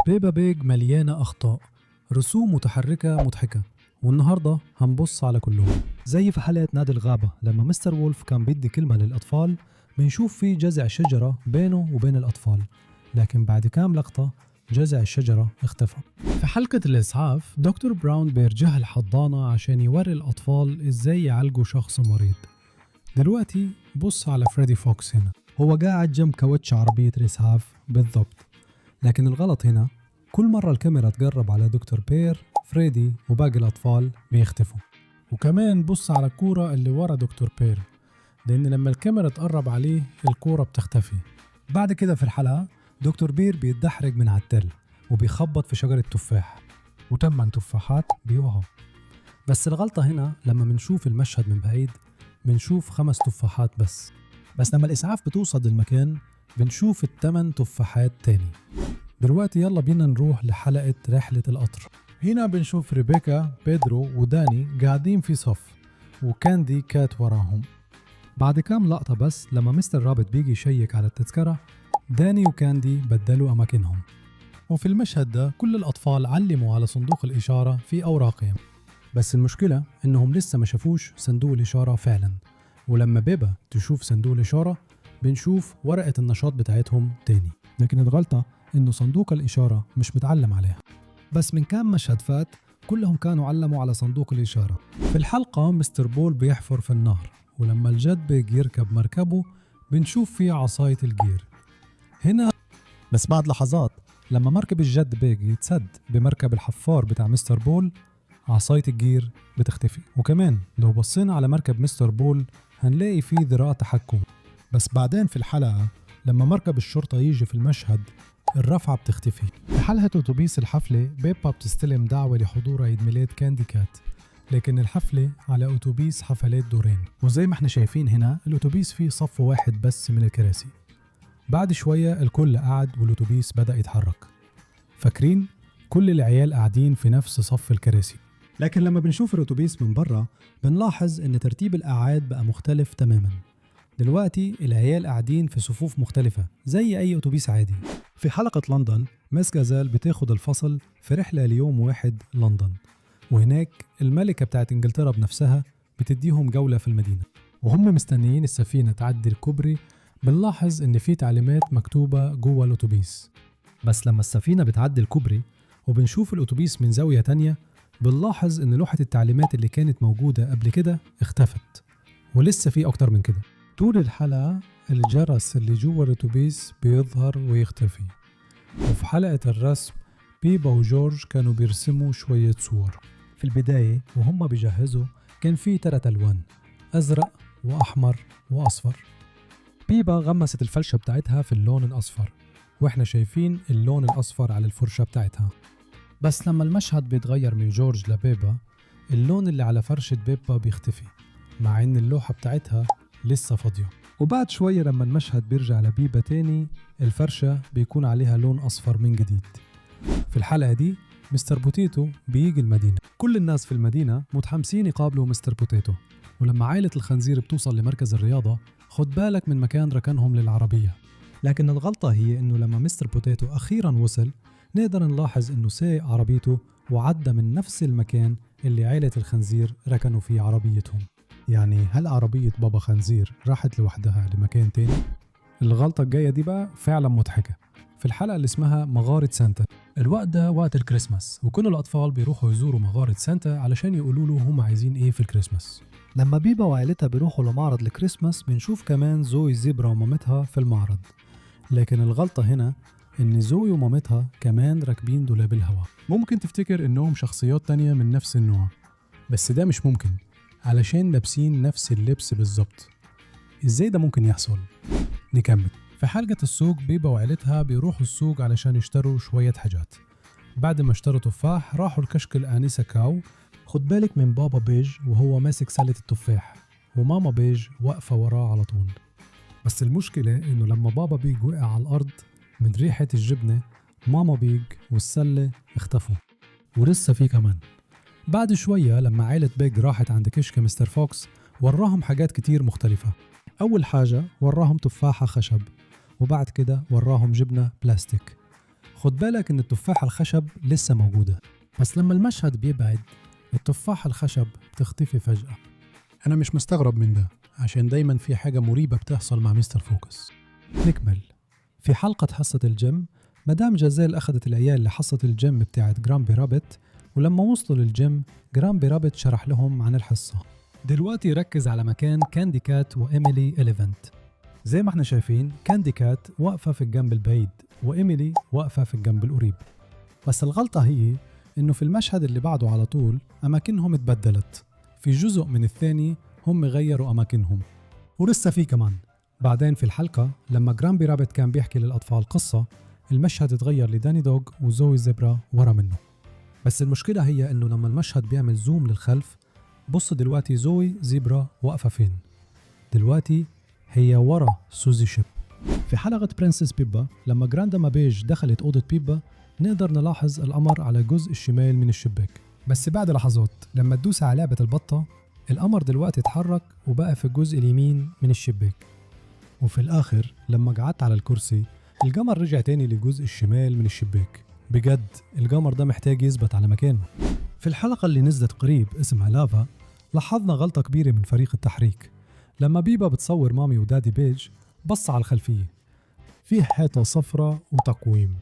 بيبا بيج مليانة أخطاء، رسوم متحركة مضحكة، والنهاردة هنبص على كلهم. زي في حلقة نادي الغابة لما مستر وولف كان بيدي كلمة للأطفال، بنشوف فيه جذع شجرة بينه وبين الأطفال، لكن بعد كام لقطة جذع الشجرة اختفى. في حلقة الإسعاف دكتور براون بيرجع الحضانة عشان يوري الأطفال إزاي يعالجوا شخص مريض. دلوقتي بص على فريدي فوكس هنا، هو قاعد جنب كاوتش عربية الإسعاف بالضبط، لكن الغلط هنا كل مرة الكاميرا تقرب على دكتور بير، فريدي وباقي الأطفال بيختفوا. وكمان بص على الكورة اللي ورا دكتور بير، لأن لما الكاميرا تقرب عليه الكورة بتختفي. بعد كده في الحلقة دكتور بير بيتدحرج من على التل وبيخبط في شجرة تفاح، و8 تفاحات بيوقعوا. بس الغلطة هنا لما منشوف المشهد من بعيد بنشوف 5 تفاحات بس لما الإسعاف بتوصل للمكان بنشوف 8 تفاحات تاني. دلوقتي يلا بينا نروح لحلقة رحلة القطر. هنا بنشوف ريبيكا، بيدرو وداني قاعدين في صف، وكاندي كات وراهم. بعد كام لقطة بس لما مستر رابط بيجي يشيك على التذكرة، داني وكاندي بدلوا أماكنهم. وفي المشهد ده كل الأطفال علموا على صندوق الإشارة في أوراقهم، بس المشكلة إنهم لسه ما شافوش صندوق الإشارة فعلا. ولما بيبا تشوف صندوق الإشارة بنشوف ورقة النشاط بتاعتهم تاني، لكن الغلطة إنه صندوق الإشارة مش متعلم عليها. بس من كام مشهد فات كلهم كانوا علموا على صندوق الإشارة. في الحلقة مستر بول بيحفر في النهر، ولما الجد بيج يركب مركبه بنشوف فيه عصاية الجير هنا. بس بعد لحظات لما مركب الجد بيج يتسد بمركب الحفار بتاع مستر بول، عصاية الجير بتختفي. وكمان لو بصينا على مركب مستر بول هنلاقي فيه ذراع تحكم. بس بعدين في الحلقة لما مركب الشرطة يجي في المشهد الرفعة بتختفي. في حلقة أتوبيس الحفلة بيبا بتستلم دعوة لحضور عيد ميلاد كاندي كات، لكن الحفلة على أتوبيس حفلات دورين، وزي ما احنا شايفين هنا الأتوبيس فيه صف واحد بس من الكراسي. بعد شوية الكل قعد والأتوبيس بدأ يتحرك. فاكرين؟ كل العيال قاعدين في نفس صف الكراسي. لكن لما بنشوف الأتوبيس من برا بنلاحظ إن ترتيب القعاد بقى مختلف تماما. دلوقتي العيال قاعدين في صفوف مختلفة زي أي أتوبيس عادي. في حلقة لندن مس غازال بتاخد الفصل في رحلة ليوم واحد لندن، وهناك الملكة بتاعت إنجلترا بنفسها بتديهم جولة في المدينة. وهم مستنيين السفينة تعدي الكوبري بنلاحظ إن في تعليمات مكتوبة جوه الأتوبيس. بس لما السفينة بتعدي الكوبري وبنشوف الأتوبيس من زاوية تانية بنلاحظ إن لوحة التعليمات اللي كانت موجودة قبل كده اختفت، ولسه في أكتر من كده. طول الحلقة الجرس اللي جوه الأتوبيس بيظهر ويختفي. وفي حلقة الرسم بيبا وجورج كانوا بيرسموا شوية صور. في البداية وهم بيجهزوا كان في 3 ألوان، أزرق وأحمر وأصفر. بيبا غمست الفرشة بتاعتها في اللون الأصفر، وإحنا شايفين اللون الأصفر على الفرشة بتاعتها. بس لما المشهد بيتغير من جورج لبيبا اللون اللي على فرشة بيبا بيختفي، مع إن اللوحة بتاعتها لسه فاضية. وبعد شوية لما المشهد بيرجع لبيبا تاني الفرشة بيكون عليها لون أصفر من جديد. في الحلقة دي مستر بوتيتو بيجي المدينة، كل الناس في المدينة متحمسين يقابلوا مستر بوتيتو. ولما عائلة الخنزير بتوصل لمركز الرياضة خد بالك من مكان ركنهم للعربية. لكن الغلطة هي إنه لما مستر بوتيتو أخيراً وصل نقدر نلاحظ إنه سايق عربيته وعدى من نفس المكان اللي عائلة الخنزير ركنوا فيه عربيتهم. يعني هل عربية بابا خنزير راحت لوحدها لمكان تاني؟ الغلطة الجاية دي بقى فعلا مضحكة. في الحلقة اللي اسمها مغارة سانتا، الوقت ده وقت الكريسماس وكل الأطفال بيروحوا يزوروا مغارة سانتا علشان يقولوا له هم عايزين ايه في الكريسماس. لما بيبا وعائلتها بيروحوا لمعرض الكريسماس بنشوف كمان زوي الزبرة ومامتها في المعرض، لكن الغلطة هنا إن زوي ومامتها كمان راكبين دولاب الهواء. ممكن تفتكر إنهم شخصيات تانية من نفس النوع، بس ده مش ممكن علشان لابسين نفس اللبس بالظبط. ازاي ده ممكن يحصل؟ نكمل. في حلقة السوق بيبا وعيلتها بيروحوا السوق علشان يشتروا شوية حاجات. بعد ما اشتروا تفاح راحوا لكشك الآنسة كاو. خد بالك من بابا بيج وهو ماسك سلة التفاح، وماما بيج واقفة وراه على طول. بس المشكلة إنه لما بابا بيج وقع على الأرض من ريحة الجبنة ماما بيج والسلة اختفوا، ولسه في كمان. بعد شوية لما عائلة بيج راحت عند كشك مستر فوكس وراهم حاجات كتير مختلفة. أول حاجة وراهم تفاحة خشب، وبعد كده وراهم جبنة بلاستيك. خد بالك إن التفاحة الخشب لسه موجودة، بس لما المشهد بيبعد التفاحة الخشب بتختفي فجأة. أنا مش مستغرب من ده، عشان دايما في حاجة مريبة بتحصل مع مستر فوكس. نكمل. في حلقة حصة الجيم، مدام جازيل أخذت العيال لحصة الجيم بتاعت جرامبي رابت، ولما وصلوا للجيم جرامبي رابت شرح لهم عن الحصة. دلوقتي ركز على مكان كاندي كات وإيميلي إليفنت. زي ما احنا شايفين كاندي كات واقفة في الجنب البعيد وإيميلي واقفة في الجنب القريب، بس الغلطة هي إنه في المشهد اللي بعده على طول أماكنهم اتبدلت، في جزء من الثاني هم غيروا أماكنهم. ولسه في كمان بعدين في الحلقة لما جرامبي رابت كان بيحكي للأطفال قصة، المشهد اتغير لداني دوغ وزوي زبرا ورا منه. بس المشكلة هي إنه لما المشهد بيعمل زوم للخلف، بص دلوقتي زوي زبرا واقفة فين؟ دلوقتي هي ورا سوزي شيب. في حلقة برنسس بيبا لما جرانداما بيج دخلت أوضة بيبا، نقدر نلاحظ القمر على الجزء الشمال من الشباك، بس بعد لحظات لما تدوس على لعبة البطة القمر دلوقتي اتحرك وبقى في الجزء اليمين من الشباك. وفي الآخر لما قعدت على الكرسي القمر رجع تاني للجزء الشمال من الشباك. بجد القمر ده محتاج يثبت على مكانه. في الحلقة اللي نزلت قريب اسمها لافا، لاحظنا غلطة كبيرة من فريق التحريك. لما بيبا بتصور مامي ودادي بيج بص على الخلفية، فيه حيطة صفرة وتقويم،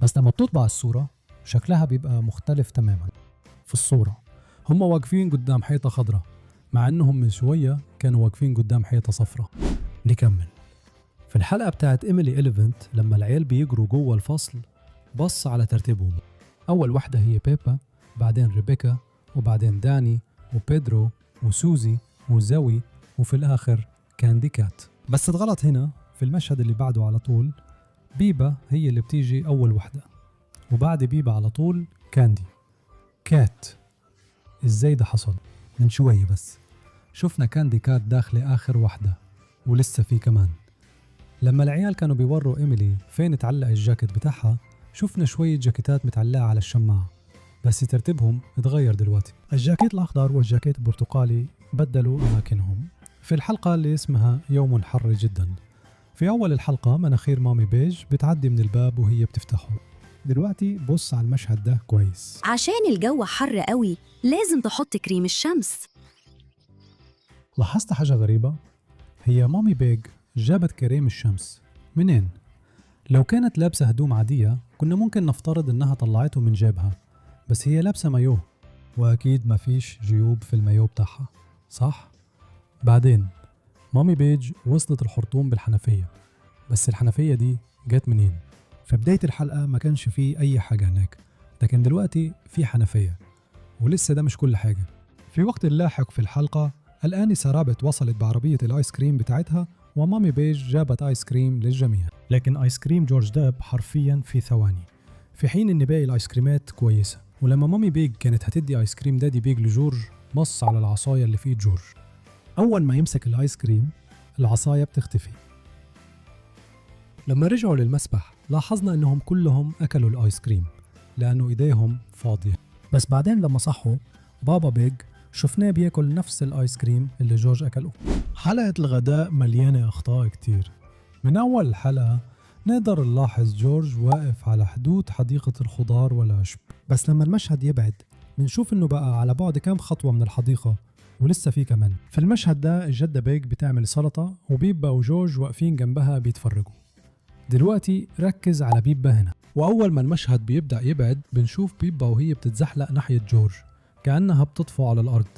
بس لما بتطبع الصورة شكلها بيبقى مختلف تماما. في الصورة هم واقفين قدام حيطة خضراء، مع انهم من شوية كانوا واقفين قدام حيطة صفرة. نكمل. في الحلقة بتاعت إيميلي إليفنت لما العيال بيجروا جوه الفصل، بص على ترتيبهم. أول واحدة هي بيبا، بعدين ريبيكا، وبعدين داني وبيدرو وسوزي وزوي، وفي الآخر كاندي كات. بس الغلط هنا في المشهد اللي بعده على طول، بيبا هي اللي بتيجي أول واحدة، وبعد بيبا على طول كاندي كات. إزاي ده حصل؟ من شوية بس شفنا كاندي كات داخلة آخر واحدة، ولسه في كمان. لما العيال كانوا بيوروا إيميلي فين تعلق الجاكيت بتاعها، شفنا شوية جاكيتات متعلقة على الشماعة، بس ترتيبهم اتغير دلوقتي. الجاكيت الأخضر والجاكيت البرتقالي بدلوا أماكنهم في الحلقة اللي اسمها يوم حر جدا. في أول الحلقة مناخير مامي بيج بتعدي من الباب وهي بتفتحه. دلوقتي بص على المشهد ده كويس. عشان الجو حر قوي لازم تحط كريم الشمس. لاحظت حاجة غريبة؟ هي مامي بيج جابت كريم الشمس منين؟ لو كانت لابسة هدوم عادية كنا ممكن نفترض إنها طلعته من جيبها، بس هي لابسة مايو، وأكيد ما فيش جيوب في المايو بتاعها، صح؟ بعدين مامي بيج وصلت الخرطوم بالحنفية، بس الحنفية دي جت منين؟ في بداية الحلقة ما كانش فيه أي حاجة هناك، لكن دلوقتي في حنفية، ولسه ده مش كل حاجة. في وقت لاحق في الحلقة الآنسة رابت وصلت بعربية الآيس كريم بتاعتها، ومامي بيج جابت آيس كريم للجميع، لكن آيس كريم جورج داب حرفيا في ثواني، في حين إن باقي الآيس كريمات كويسة. ولما مامي بيج كانت هتدي آيس كريم دادي بيج لجورج، بص على العصاية اللي في جورج، أول ما يمسك الآيس كريم العصاية بتختفي. لما رجعوا للمسبح لاحظنا إنهم كلهم أكلوا الآيس كريم لأنه إيديهم فاضية، بس بعدين لما صحوا بابا بيج شفناه بياكل نفس الآيس كريم اللي جورج أكله. حلقة الغداء مليانة أخطاء كتير. من أول الحلقة نقدر نلاحظ جورج واقف على حدود حديقة الخضار والعشب، بس لما المشهد يبعد بنشوف إنه بقى على بعد كام خطوة من الحديقة، ولسه في كمان. في المشهد ده الجدة بيج بتعمل سلطة وبيبا وجورج واقفين جنبها بيتفرجوا. دلوقتي ركز على بيبا هنا، وأول ما المشهد بيبدأ يبعد بنشوف بيبا وهي بتتزحلق ناحية جورج كأنها بتطفو على الأرض.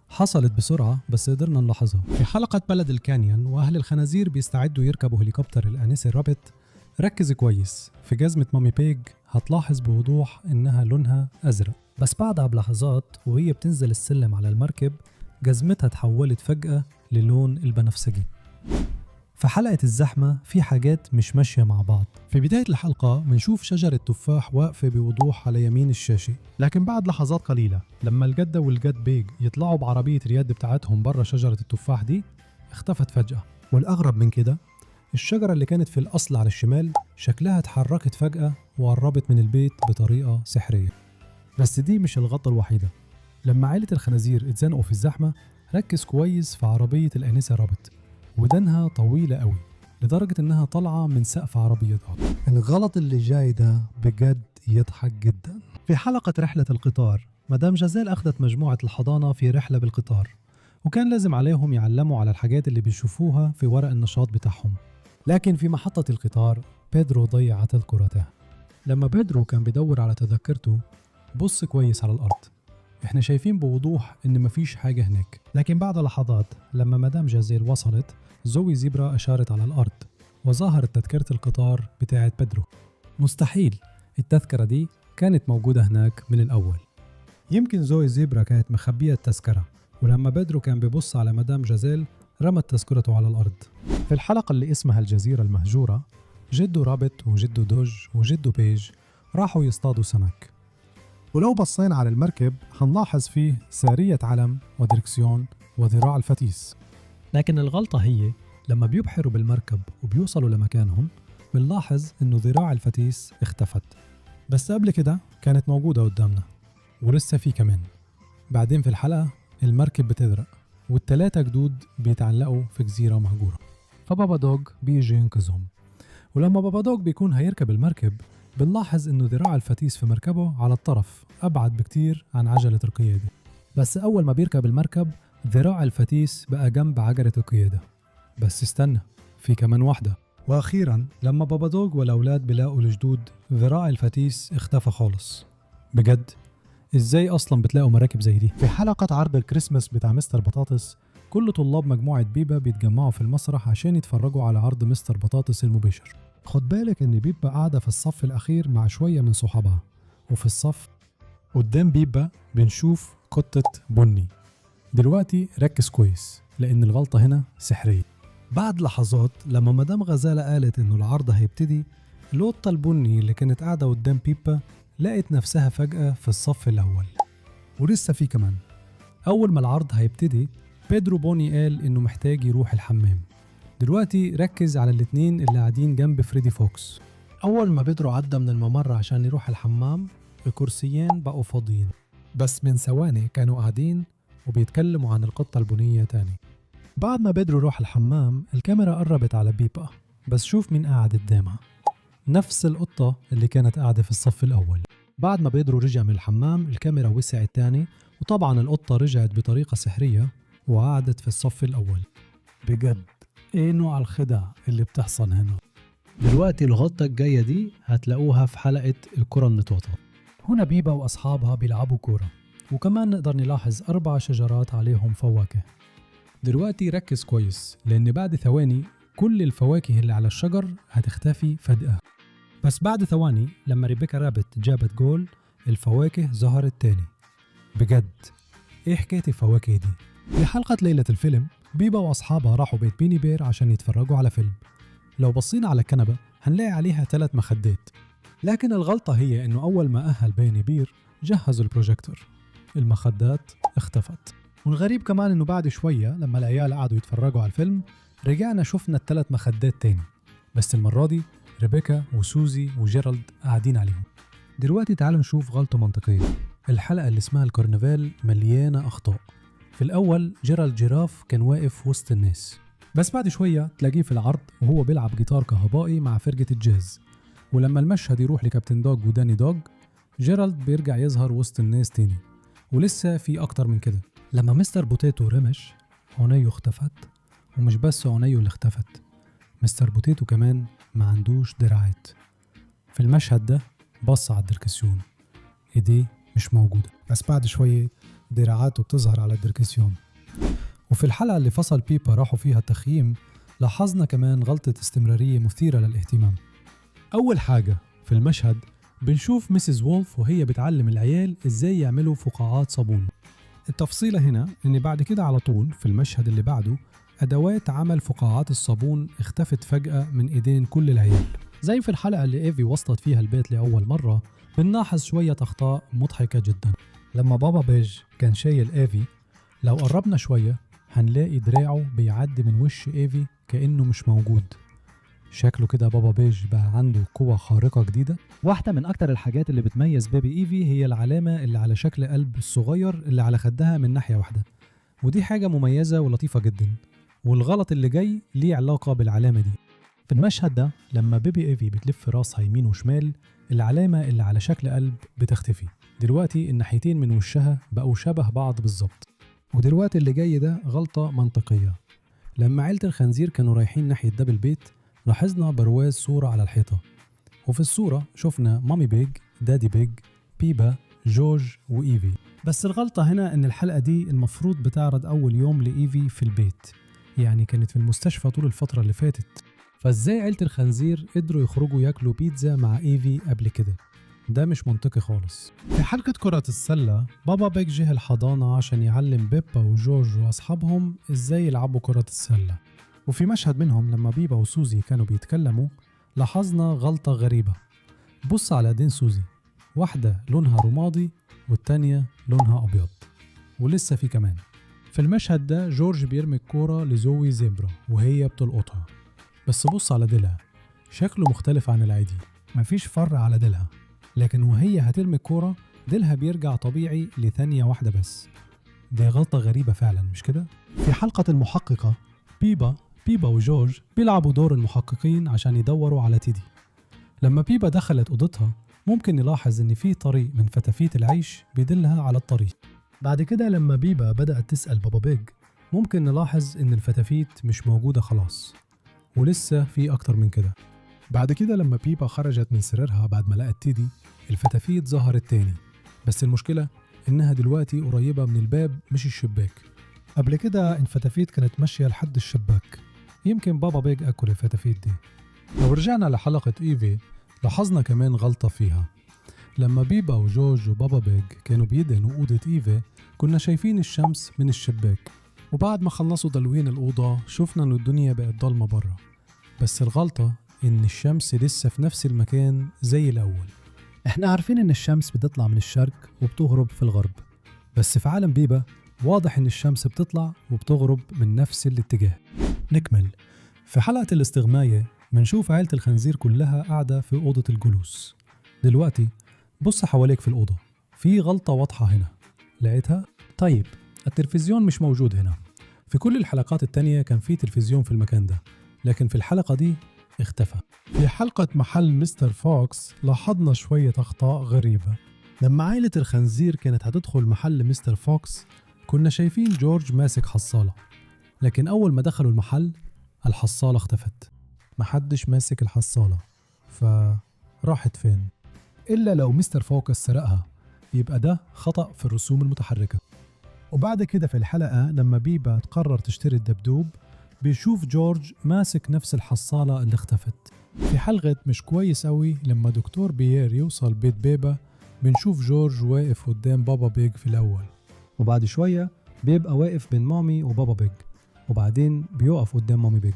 حصلت بسرعة بس قدرنا نلاحظها. في حلقة بلد الكانيون وأهل الخنازير بيستعدوا يركبوا هليكوبتر الآنسة رابت، ركز كويس في جزمة مامي بيج، هتلاحظ بوضوح إنها لونها أزرق، بس بعدها بلحظات وهي بتنزل السلم على المركب جزمتها تحولت فجأة للون البنفسجي. في حلقة الزحمة في حاجات مش ماشية مع بعض. في بداية الحلقة بنشوف شجرة تفاح واقفة بوضوح على يمين الشاشة، لكن بعد لحظات قليلة لما الجدة والجد بيج يطلعوا بعربية رياد بتاعتهم برا شجرة التفاح دي اختفت فجأة. والأغرب من كده الشجرة اللي كانت في الأصل على الشمال شكلها اتحركت فجأة وقربت من البيت بطريقة سحرية. بس دي مش الغلطة الوحيدة. لما عائلة الخنازير اتزنقوا في الزحمة ركز كويس في عربية الآنسة رابت، ودانها طويلة قوي لدرجة إنها طالعة من سقف عربيتها. الغلط اللي جاي ده بجد يضحك جدا. في حلقة رحلة القطار مدام جازيل أخذت مجموعة الحضانة في رحلة بالقطار، وكان لازم عليهم يعلموا على الحاجات اللي بيشوفوها في ورق النشاط بتاعهم. لكن في محطة القطار بيدرو ضيع تذكرته. لما بيدرو كان بيدور على تذكرته بص كويس على الأرض. احنا شايفين بوضوح إن مفيش حاجة هناك. لكن بعد لحظات لما مدام جازيل وصلت زوي زيبرا أشارت على الأرض وظهرت تذكرة القطار بتاعت بيدرو. مستحيل التذكرة دي كانت موجودة هناك من الأول. يمكن زوي زيبرا كانت مخبية التذكرة، ولما بيدرو كان بيبص على مدام جازيل رمت تذكرته على الأرض. في الحلقة اللي اسمها الجزيرة المهجورة جدو رابط وجدو دوج وجدو بيج راحوا يصطادوا سمك، ولو بصينا على المركب هنلاحظ فيه سارية علم ودركسيون وذراع الفتيس. لكن الغلطة هي لما بيبحروا بالمركب وبيوصلوا لمكانهم بنلاحظ إنه ذراع الفتيس اختفت، بس قبل كده كانت موجودة قدامنا ولسه في كمان. بعدين في الحلقة المركب بتغرق والتلاتة جدود بيتعلقوا في جزيرة مهجورة، فبابا دوغ بيجي ينقذهم. ولما بابا دوغ بيكون هيركب المركب بنلاحظ إنه ذراع الفتيس في مركبه على الطرف أبعد بكتير عن عجلة القيادة، بس أول ما بيركب المركب ذراع الفتيس بقى جنب عجلة القيادة. بس استنى، في كمان واحدة. وأخيرا لما بابا دوغ والأولاد بيلاقوا الجدود ذراع الفتيس اختفى خالص. بجد إزاي أصلا بتلاقوا مراكب زي دي؟ في حلقة عرض الكريسماس بتاع مستر بطاطس كل طلاب مجموعة بيبا بيتجمعوا في المسرح عشان يتفرجوا على عرض مستر بطاطس المباشر. خد بالك إن بيبا قاعدة في الصف الأخير مع شوية من صحابها، وفي الصف قدام بيبا بنشوف قطة بني. دلوقتي ركز كويس لأن الغلطة هنا سحرية. بعد لحظات لما مدام غزالة قالت إنه العرض هيبتدي، القطة البني اللي كانت قاعدة قدام بيبا لقت نفسها فجأة في الصف الأول. ولسه في كمان. أول ما العرض هيبتدي بيدرو بوني قال إنه محتاج يروح الحمام. دلوقتي ركز على الاتنين اللي قاعدين جنب فريدي فوكس. أول ما بيدرو عدى من الممر عشان يروح الحمام الكرسيين بقوا فاضيين، بس من ثواني كانوا قاعدين وبيتكلموا عن القطة البنية تاني. بعد ما بيدرو روح الحمام الكاميرا قربت على بيبا، بس شوف مين قاعد قدامها، نفس القطة اللي كانت قاعدة في الصف الأول. بعد ما بيدرو رجع من الحمام الكاميرا وسعت تاني، وطبعا القطة رجعت بطريقة سحرية وقعدت في الصف الأول. بجد ايه نوع الخدع اللي بتحصل هنا؟ دلوقتي الغلطة الجاية دي هتلاقوها في حلقة الكرة النطاطة. هنا بيبا وأصحابها بيلعبوا كورة، وكمان نقدر نلاحظ 4 شجرات عليهم فواكه. دلوقتي ركز كويس لأن بعد ثواني كل الفواكه اللي على الشجر هتختفي فجأة. بس بعد ثواني لما ريبيكا رابت جابت جول الفواكه ظهرت تاني. بجد ايه حكاية الفواكه دي؟ في حلقة ليلة الفيلم بيبا وأصحابها راحوا بيت بيني بير عشان يتفرجوا على فيلم. لو بصينا على الكنبة هنلاقي عليها 3 مخدات، لكن الغلطة هي إنه أول ما أهل بيني بير جهزوا البروجيكتور المخدات اختفت. والغريب كمان إنه بعد شوية لما العيال قعدوا يتفرجوا على الفيلم رجعنا شفنا ال3 مخدات تاني، بس المرة دي ريبيكا وسوزي وجيرالد قاعدين عليهم. دلوقتي تعالوا نشوف غلطة منطقية. الحلقة اللي اسمها الكرنفال مليانة أخطاء. في الأول جيرالد جيراف كان واقف وسط الناس، بس بعد شوية تلاقيه في العرض وهو بيلعب جيتار كهربائي مع فرقة الجاز. ولما المشهد يروح لكابتن دوغ وداني دوغ جيرالد بيرجع يظهر وسط الناس تاني. ولسه في أكتر من كده. لما مستر بوتيتو رمش عينيه اختفت، ومش بس عينيه اللي اختفت، مستر بوتيتو كمان ما عندوش دراعات. في المشهد ده بص على الدركسيون ايديه مش موجودة، بس بعد شوية دراعاته بتظهر على الدركسيون. وفي الحلقة اللي فصل بيبا راحوا فيها التخييم لاحظنا كمان غلطة استمرارية مثيرة للاهتمام. أول حاجة في المشهد بنشوف ميسيس وولف وهي بتعلم العيال ازاي يعملوا فقاعات صابون. التفصيلة هنا ان بعد كده على طول في المشهد اللي بعده أدوات عمل فقاعات الصابون اختفت فجأة من ايدين كل العيال. زي في الحلقة اللي ايفي وصلت فيها البيت لأول مرة بنلاحظ شوية أخطاء مضحكة جدا. لما بابا بيج كان شايل ايفي لو قربنا شوية هنلاقي دراعه بيعدي من وش ايفي كأنه مش موجود. شكله كده بابا بيج بقى عنده قوة خارقة جديدة. واحدة من أكتر الحاجات اللي بتميز بيبي إيفي هي العلامة اللي على شكل قلب الصغير اللي على خدها من ناحية واحدة، ودي حاجة مميزة ولطيفة جدا. والغلط اللي جاي ليه علاقة بالعلامة دي. في المشهد ده لما بيبي إيفي بتلف راسها يمين وشمال، العلامة اللي على شكل قلب بتختفي. دلوقتي الناحيتين من وشها بقوا شبه بعض بالظبط. ودلوقتي اللي جاي ده غلطة منطقية. لما عيلة الخنزير كانوا رايحين ناحية باب البيت، لاحظنا برواز صورة على الحيطة، وفي الصورة شفنا مامي بيج، دادي بيج، بيبا، جورج وإيفي. بس الغلطة هنا إن الحلقة دي المفروض بتعرض أول يوم لإيفي في البيت، يعني كانت في المستشفى طول الفترة اللي فاتت. فإزاي عيلة الخنزير قدروا يخرجوا ياكلوا بيتزا مع إيفي قبل كده؟ ده مش منطقي خالص. في حلقة كرة السلة بابا بيج جه الحضانة عشان يعلم بيبا وجورج وأصحابهم إزاي يلعبوا كرة السلة. وفي مشهد منهم لما بيبا وسوزي كانوا بيتكلموا لاحظنا غلطة غريبة. بص على ايدين سوزي، واحدة لونها رمادي والتانية لونها أبيض. ولسه في كمان. في المشهد ده جورج بيرمي الكورة لزوي زيبرا وهي بتلقطها، بس بص على ديلها، شكله مختلف عن العادي، مفيش فر على ديلها، لكن وهي هترمي الكورة ديلها بيرجع طبيعي لثانية واحدة بس. دي غلطة غريبة فعلا، مش كده؟ في حلقة المحققة بيبا وجورج بيلعبوا دور المحققين عشان يدوروا على تيدي. لما بيبا دخلت أوضتها ممكن نلاحظ إن في طريق من فتافيت العيش بيدلها على الطريق. بعد كده لما بيبا بدأت تسأل بابا بيج ممكن نلاحظ إن الفتافيت مش موجودة خلاص، ولسه في أكتر من كده. بعد كده لما بيبا خرجت من سريرها بعد ما لقت تيدي، الفتافيت ظهرت تاني، بس المشكلة إنها دلوقتي قريبة من الباب مش الشباك. قبل كده الفتافيت كانت ماشية لحد الشباك، يمكن بابا بيج أكل الفتافيت دي. لو رجعنا لحلقة إيفي لاحظنا كمان غلطة فيها. لما بيبا وجورج وبابا بيج كانوا بيدهنوا أوضة إيفي كنا شايفين الشمس من الشباك، وبعد ما خلصوا دلوين الأوضة شفنا إن الدنيا بقت ضلمة برا، بس الغلطة إن الشمس لسه في نفس المكان زي الأول. إحنا عارفين إن الشمس بتطلع من الشرق وبتغرب في الغرب، بس في عالم بيبا واضح إن الشمس بتطلع وبتغرب من نفس الاتجاه. نكمل. في حلقة الاستغماية منشوف عيلة الخنزير كلها قاعدة في أوضة الجلوس. دلوقتي بص حواليك في الأوضة، في غلطة واضحة هنا، لقيتها؟ طيب التلفزيون مش موجود هنا. في كل الحلقات التانية كان في تلفزيون في المكان ده، لكن في الحلقة دي اختفى. في حلقة محل مستر فوكس لاحظنا شوية أخطاء غريبة. لما عائلة الخنزير كانت هتدخل محل مستر فوكس كنا شايفين جورج ماسك حصالة، لكن أول ما دخلوا المحل الحصالة اختفت، محدش ماسك الحصالة، فراحت فين؟ إلا لو مستر فوكس سرقها، يبقى ده خطأ في الرسوم المتحركة. وبعد كده في الحلقة لما بيبا تقرر تشتري الدبدوب بيشوف جورج ماسك نفس الحصالة اللي اختفت. في حلقة مش كويس قوي لما دكتور بيير يوصل بيت بيبا بنشوف جورج واقف قدام بابا بيج في الأول، وبعد شوية بيبقى واقف بين مامي وبابا بيج، وبعدين بيقف قدام مامي بيج.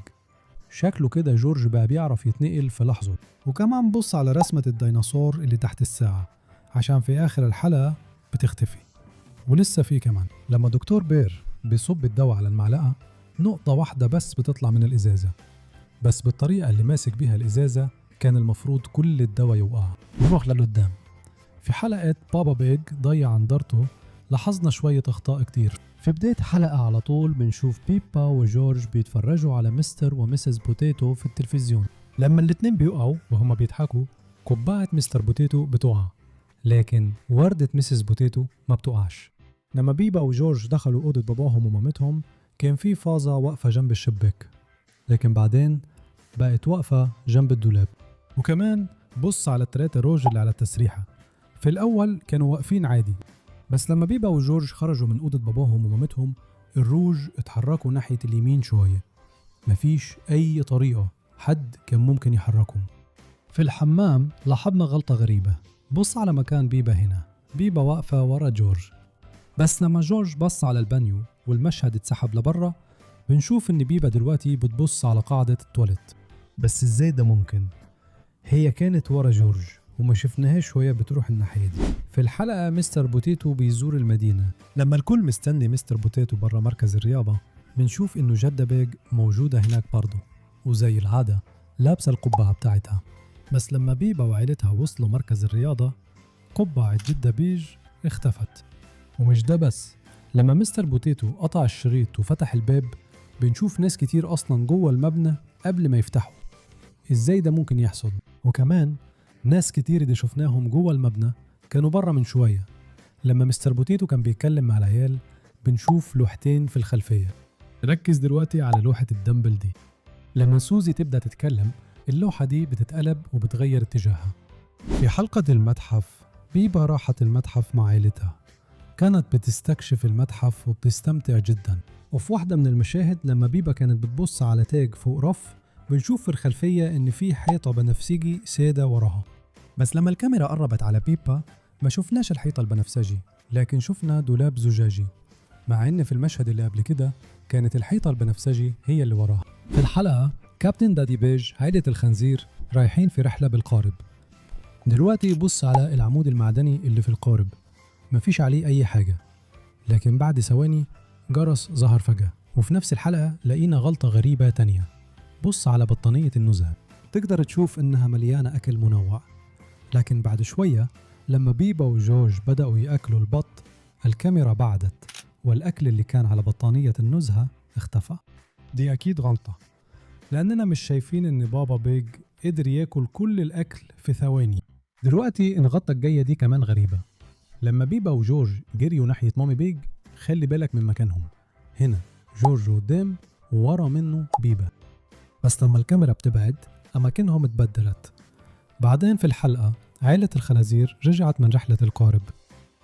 شكله كده جورج بقى بيعرف يتنقل في لحظة. وكمان بص على رسمة الديناصور اللي تحت الساعة عشان في آخر الحلقة بتختفي. ولسه في كمان لما دكتور بير بيصب الدواء على المعلقة نقطة واحدة بس بتطلع من الإزازة، بس بالطريقة اللي ماسك بيها الإزازة كان المفروض كل الدواء يوقع. نروح للقدام. في حلقة بابا بيج ضيع نضارته لاحظنا شوية أخطاء كتير. في بداية حلقة على طول بنشوف بيبا وجورج بيتفرجوا على مستر ومسز بوتيتو في التلفزيون. لما الاتنين بيقعوا وهما بيضحكوا قبعة مستر بوتيتو بتقع، لكن وردة مسز بوتيتو ما بتقعش. لما بيبا وجورج دخلوا أوضة باباهم ومامتهم كان في فازة واقفة جنب الشباك، لكن بعدين بقت واقفة جنب الدولاب. وكمان بص على التلاتة روج اللي على التسريحة، في الأول كانوا واقفين عادي، بس لما بيبا وجورج خرجوا من أوضة باباهم ومامتهم الروج اتحركوا ناحية اليمين شوية، مفيش أي طريقة حد كان ممكن يحركهم. في الحمام لاحظنا غلطة غريبة. بص على مكان بيبا هنا، بيبا واقفة ورا جورج، بس لما جورج بص على البانيو والمشهد اتسحب لبرا بنشوف ان بيبا دلوقتي بتبص على قاعدة التواليت. بس ازاي ده ممكن؟ هي كانت ورا جورج وما شفناهاش وهي بتروح الناحية دي. في الحلقة مستر بوتيتو بيزور المدينة، لما الكل مستني مستر بوتيتو برا مركز الرياضة بنشوف انه جدة بيج موجودة هناك برضه، وزي العادة لابسة القبعة بتاعتها. بس لما بيبا وعائلتها وصلوا مركز الرياضة قبعة جدة بيج اختفت. ومش ده بس، لما مستر بوتيتو قطع الشريط وفتح الباب بنشوف ناس كتير أصلا جوه المبنى قبل ما يفتحوا، إزاي ده ممكن يحصل؟ وكمان ناس كتير اللي شفناهم جوه المبنى كانوا برا من شوية. لما مستر بوتيتو كان بيتكلم مع العيال بنشوف لوحتين في الخلفية. ركز دلوقتي على لوحة الدمبل دي. لما سوزي تبدأ تتكلم اللوحة دي بتتقلب وبتغير اتجاهها. في حلقة المتحف بيبا راحت المتحف مع عائلتها، كانت بتستكشف المتحف وبتستمتع جدا. وفي واحدة من المشاهد لما بيبا كانت بتبص على تاج فوق رف بنشوف في الخلفية إن في حيطة بنفسجي سادة وراها. بس لما الكاميرا قربت على بيبا ما شفناش الحيطة البنفسجي، لكن شفنا دولاب زجاجي، مع إن في المشهد اللي قبل كده كانت الحيطة البنفسجي هي اللي وراها. في الحلقة كابتن دادي بيج عائلة الخنزير رايحين في رحلة بالقارب. دلوقتي بص على العمود المعدني اللي في القارب، مفيش عليه أي حاجة، لكن بعد ثواني جرس ظهر فجأة. وفي نفس الحلقة لقينا غلطة غريبة تانية. بص على بطانية النزهة، تقدر تشوف إنها مليانة أكل منوع، لكن بعد شوية لما بيبا وجورج بدأوا يأكلوا البط الكاميرا بعدت والأكل اللي كان على بطانية النزهة اختفى. دي أكيد غلطة، لأننا مش شايفين إن بابا بيج قدر ياكل كل الأكل في ثواني. دلوقتي الغلطة الجاية دي كمان غريبة. لما بيبا وجورج جريوا ناحية مامي بيج خلي بالك من مكانهم، هنا جورج قدام وورا منه بيبا، بس لما الكاميرا بتبعد أماكنهم اتبدلت. بعدين في الحلقة عائلة الخنازير رجعت من رحلة القارب،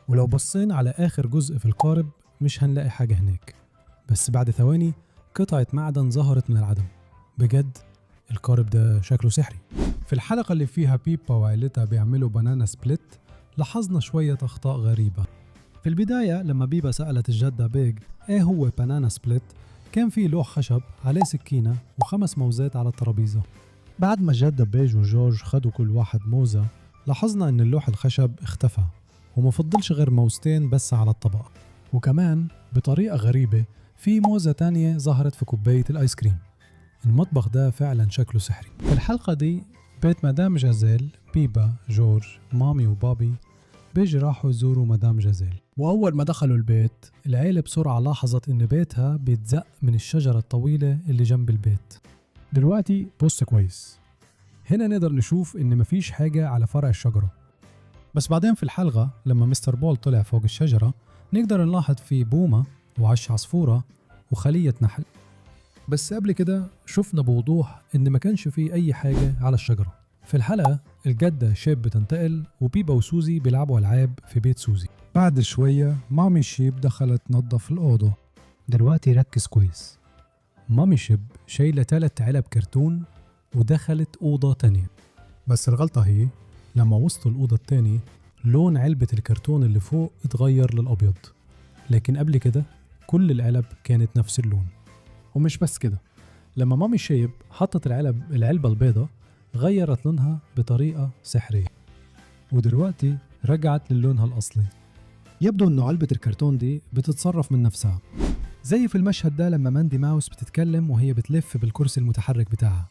ولو بصين على آخر جزء في القارب مش هنلاقي حاجة هناك، بس بعد ثواني قطعة معدن ظهرت من العدم. بجد القارب ده شكله سحري. في الحلقة اللي فيها بيبا وعائلتها بيعملوا بنانا سبليت لاحظنا شوية أخطاء غريبة. في البداية لما بيبا سألت الجدة بيج ايه هو بنانا سبليت، كان في لوح خشب عليه سكينة و5 موزات على الترابيزة. بعد ما الجدة بيج وجورج خدوا كل واحد موزة لاحظنا ان اللوح الخشب اختفى وما فضلش غير موزتين بس على الطبق. وكمان بطريقة غريبة في موزة تانية ظهرت في كوباية الآيس كريم. المطبخ ده فعلا شكله سحري. في الحلقة دي بيت مدام جازيل بيبا جورج مامي وبابي بيجي راحوا يزوروا مدام جازيل، وأول ما دخلوا البيت العيلة بسرعة لاحظت إن بيتها بيتزق من الشجرة الطويلة اللي جنب البيت. دلوقتي بص كويس، هنا نقدر نشوف إن مفيش حاجة على فرع الشجرة، بس بعدين في الحلقة لما مستر بول طلع فوق الشجرة نقدر نلاحظ في بومة وعش عصفورة وخلية نحل. بس قبل كده شفنا بوضوح إن ما كانش فيه أي حاجة على الشجرة. في الحلقة الجدة شيب بتنتقل وبيبا وسوزي بيلعبوا ألعاب في بيت سوزي. بعد شوية مامي شيب دخلت تنظف الأوضة. دلوقتي ركز كويس، مامي شيب شايلة 3 علب كرتون ودخلت أوضة تانية، بس الغلطة هي لما وصلوا الأوضة التانية لون علبة الكرتون اللي فوق اتغير للأبيض، لكن قبل كده كل العلب كانت نفس اللون. ومش بس كده، لما مامي شيب حطت العلبة البيضة غيرت لونها بطريقة سحرية، ودلوقتي رجعت للونها الأصلي. يبدو إنه علبة الكرتون دي بتتصرف من نفسها، زي في المشهد ده لما ماندي ماوس بتتكلم وهي بتلف بالكرسي المتحرك بتاعها.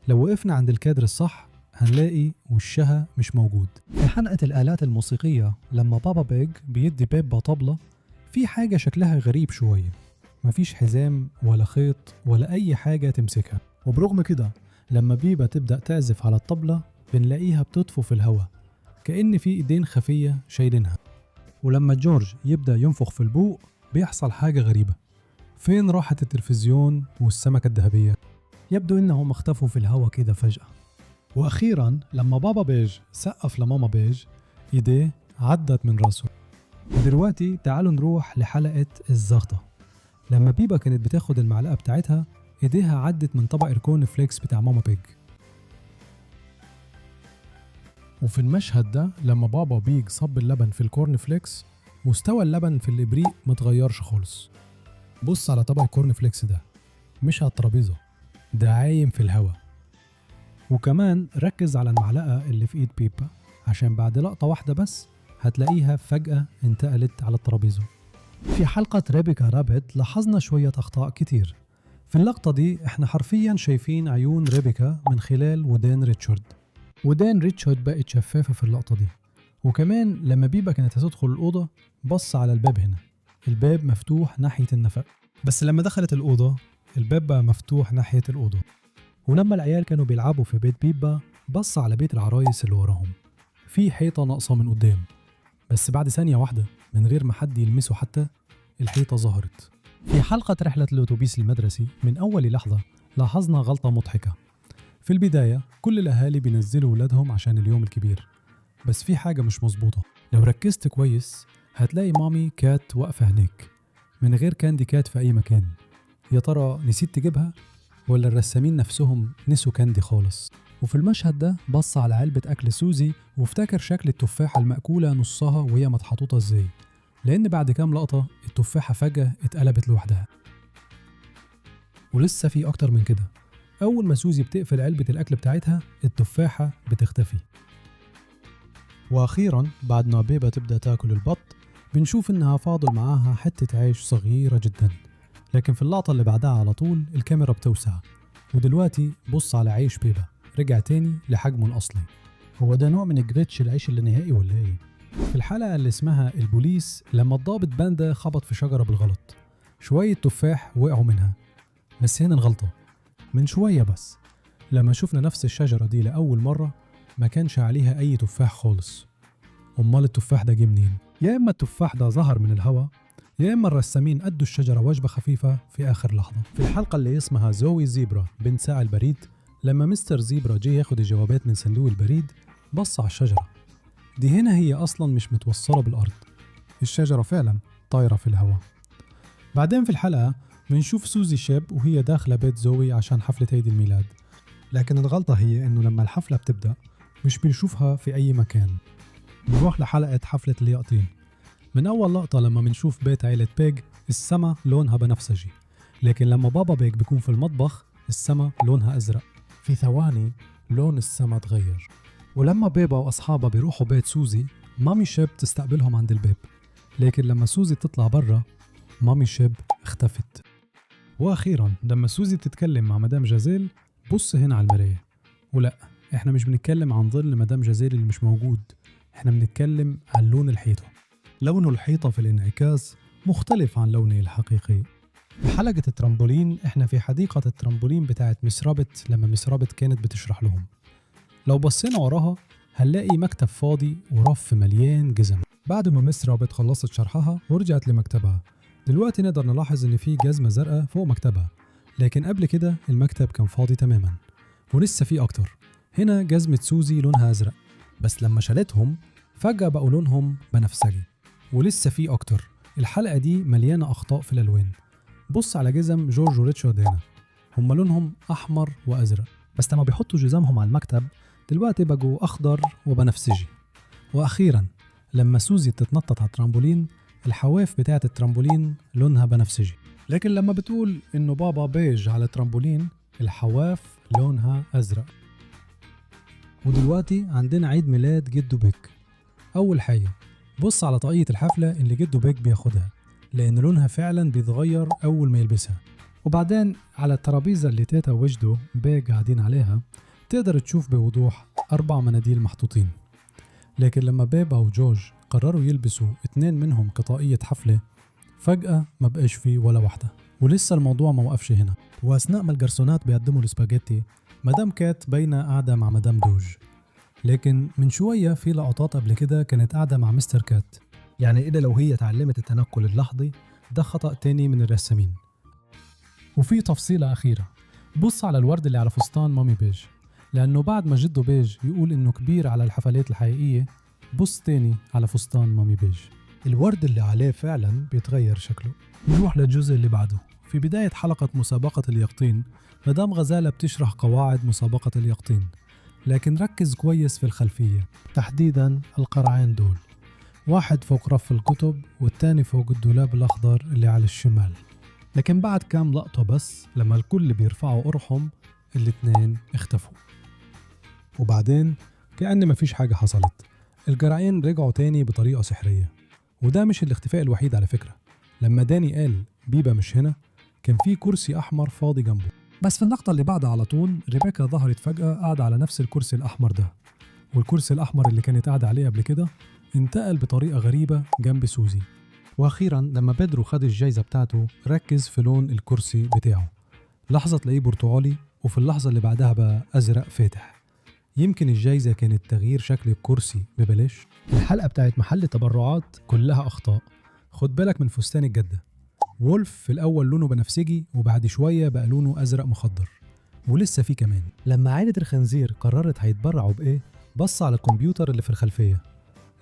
لو وقفنا عند الكادر الصح هنلاقي وشها مش موجود. في حلقة الآلات الموسيقية لما بابا بيج بيدي بيبا طبلة في حاجة شكلها غريب شوية، مفيش حزام ولا خيط ولا أي حاجة تمسكها، وبرغم كده لما بيبا تبدأ تعزف على الطبلة بنلاقيها بتطفو في الهواء كأن في إيدين خفية شايلينها. ولما جورج يبدأ ينفخ في البوق بيحصل حاجة غريبة، فين راحت التلفزيون والسمكة الذهبية؟ يبدو إنهم اختفوا في الهواء كده فجأة. وأخيرا لما بابا بيج سقف لماما بيج إيديه عدت من راسه. ودلوقتي تعالوا نروح لحلقة الزغطة. لما بيبا كانت بتاخد المعلقة بتاعتها ايديها عدت من طبق الكورن فليكس بتاع ماما بيج. وفي المشهد ده لما بابا بيج صب اللبن في الكورن فليكس مستوى اللبن في الإبريق متغيرش خالص. بص على طبق الكورن فليكس ده مش على الترابيزة، ده عايم في الهواء. وكمان ركز على المعلقة اللي في ايد بيبا عشان بعد لقطة واحدة بس هتلاقيها فجأة انتقلت على الترابيزة. في حلقة ريبيكا رابت لاحظنا شوية أخطاء كتير. في اللقطة دي احنا حرفيا شايفين عيون ريبيكا من خلال ودان ريتشارد. ودان ريتشارد بقت شفافة في اللقطة دي. وكمان لما بيبا كانت هتدخل الأوضة بص على الباب هنا، الباب مفتوح ناحية النفق، بس لما دخلت الأوضة الباب بقى مفتوح ناحية الأوضة. ولما العيال كانوا بيلعبوا في بيت بيبا بص على بيت العرايس اللي وراهم، في حيطة ناقصة من قدام، بس بعد ثانية واحدة من غير ما حد يلمسه حتى الحيطة ظهرت. في حلقة رحلة الأتوبيس المدرسي من أول لحظة لاحظنا غلطة مضحكة. في البداية كل الأهالي بينزلوا ولادهم عشان اليوم الكبير، بس في حاجة مش مظبوطة. لو ركزت كويس هتلاقي مامي كات واقفة هناك من غير كاندي كات في أي مكان. يا ترى نسيت تجيبها ولا الرسامين نفسهم نسوا كاندي خالص؟ وفي المشهد ده بص على علبة أكل سوزي وافتكر شكل التفاحة المأكولة نصها وهي متحطوطة ازاي، لأن بعد كام لقطة التفاحة فجأة اتقلبت لوحدها. ولسه في أكتر من كده، أول ما سوزي بتقفل علبة الأكل بتاعتها التفاحة بتختفي. وأخيرا بعد ما بيبا تبدأ تاكل البط بنشوف إنها فاضل معاها حتة عيش صغيرة جدا، لكن في اللقطة اللي بعدها على طول الكاميرا بتوسع، ودلوقتي بص على عيش بيبا رجع تاني لحجمه الأصلي. هو ده نوع من الجريتش العيش اللي نهائي ولا ايه؟ في الحلقة اللي اسمها البوليس لما الضابط باندا خبط في شجرة بالغلط، شوية تفاح وقعوا منها، بس هنا الغلطة من شوية بس. لما شفنا نفس الشجرة دي لأول مرة ما كانش عليها أي تفاح خالص. أمال التفاح ده جه منين؟ يا إما التفاح ده ظهر من الهواء، يا إما الرسامين أدوا الشجرة وجبة خفيفة في آخر لحظة. في الحلقة اللي اسمها زوي زيبرا بنت ساعي البريد، لما مستر زيبرا جه ياخد الجوابات من صندوق البريد بص على الشجرة دي، هنا هي أصلا مش متوصلة بالأرض، الشجرة فعلا طايرة في الهواء. بعدين في الحلقة بنشوف سوزي شاب وهي داخلة بيت زوي عشان حفلة عيد الميلاد، لكن الغلطة هي إنه لما الحفلة بتبدأ مش بنشوفها في أي مكان. نروح لحلقة حفلة اليقطين. من أول لقطة لما بنشوف بيت عيلة بيج السما لونها بنفسجي، لكن لما بابا بيج بيكون في المطبخ السما لونها أزرق. في ثواني لون السما تغير. ولما بيبا وأصحابها بيروحوا بيت سوزي مامي شيب تستقبلهم عند الباب، لكن لما سوزي تطلع برا مامي شيب اختفت. وأخيرا لما سوزي بتتكلم مع مدام جازيل بص هنا على المراية، ولا احنا مش بنتكلم عن ظل مدام جازيل اللي مش موجود، احنا بنتكلم عن لون الحيطة. لون الحيطة في الانعكاس مختلف عن لونه الحقيقي. في حلقة الترامبولين احنا في حديقة الترامبولين بتاعت مس رابت لما مس رابت كانت بتشرح لهم. لو بصينا وراها هنلاقي مكتب فاضي ورف مليان جزم. بعد ما مس رابت خلصت شرحها ورجعت لمكتبها دلوقتي نقدر نلاحظ ان في جزمة زرقاء فوق مكتبها، لكن قبل كده المكتب كان فاضي تماما. ولسه في اكتر، هنا جزمة سوزي لونها ازرق بس لما شالتهم فجأة بقوا لونهم بنفسجي. ولسه في اكتر، الحلقة دي مليانة اخطاء في الالوان. بص على جزم جورج وريتشارد هنا، هم لونهم احمر وازرق، بس لما بيحطوا جزمهم على المكتب دلوقتي بقوا اخضر وبنفسجي. واخيرا لما سوزي تتنطط على الترامبولين الحواف بتاعة الترامبولين لونها بنفسجي، لكن لما بتقول انه بابا بيج على الترامبولين الحواف لونها ازرق. ودلوقتي عندنا عيد ميلاد جدو بيك. اول حاجة بص على طاقية الحفلة اللي جدو بيك بياخدها، لان لونها فعلا بيتغير اول ما يلبسها. وبعدين على الترابيزة اللي تيتا وجدو بيك قاعدين عليها تقدر تشوف بوضوح 4 مناديل محطوطين، لكن لما بيبا وجورج قرروا يلبسوا 2 منهم كطاقية حفلة فجأة ما بقاش فيه ولا واحدة. ولسه الموضوع ما وقفش هنا، وأثناء ما الجرسونات بيقدموا الاسباجيتي مدام كات باينة قاعدة مع مدام دوج، لكن من شوية في لقطات قبل كده كانت قاعدة مع مستر كات، يعني إذا لو هي تعلمت التنقل اللحظي ده خطأ تاني من الرسامين. وفي تفصيلة أخيرة، بص على الورد اللي على فستان مامي بيج، لأنه بعد ما جدو بيج يقول إنه كبير على الحفلات الحقيقية بص تاني على فستان مامي بيج، الورد اللي عليه فعلا بيتغير شكله. نروح للجزء اللي بعده. في بداية حلقة مسابقة اليقطين مدام غزالة بتشرح قواعد مسابقة اليقطين، لكن ركز كويس في الخلفية، تحديدا القرعين دول، واحد فوق رف الكتب والتاني فوق الدولاب الأخضر اللي على الشمال. لكن بعد كام لقطة بس لما الكل بيرفعوا قرحهم الاتنين اختفوا، وبعدين كأن مفيش حاجة حصلت، الجرعين رجعوا تاني بطريقة سحرية. وده مش الاختفاء الوحيد على فكرة، لما داني قال بيبا مش هنا كان في كرسي أحمر فاضي جنبه، بس في اللقطة اللي بعدها على طول ريبيكا ظهرت فجأة قاعدة على نفس الكرسي الأحمر ده، والكرسي الأحمر اللي كانت قاعدة عليه قبل كده انتقل بطريقة غريبة جنب سوزي. وأخيرا لما بيدرو خد الجايزة بتاعته ركز في لون الكرسي بتاعه، لحظة تلاقيه برتقالي وفي اللحظة اللي بعدها بقى أزرق فاتح. يمكن الجايزة كانت تغيير شكل الكرسي ببلاش. الحلقة بتاعت محل التبرعات كلها أخطاء. خد بالك من فستان الجدة. وولف في الأول لونه بنفسجي وبعد شوية بقى لونه أزرق مخضر. ولسه في كمان. لما عائلة الخنزير قررت هيتبرعوا بإيه، بص على الكمبيوتر اللي في الخلفية.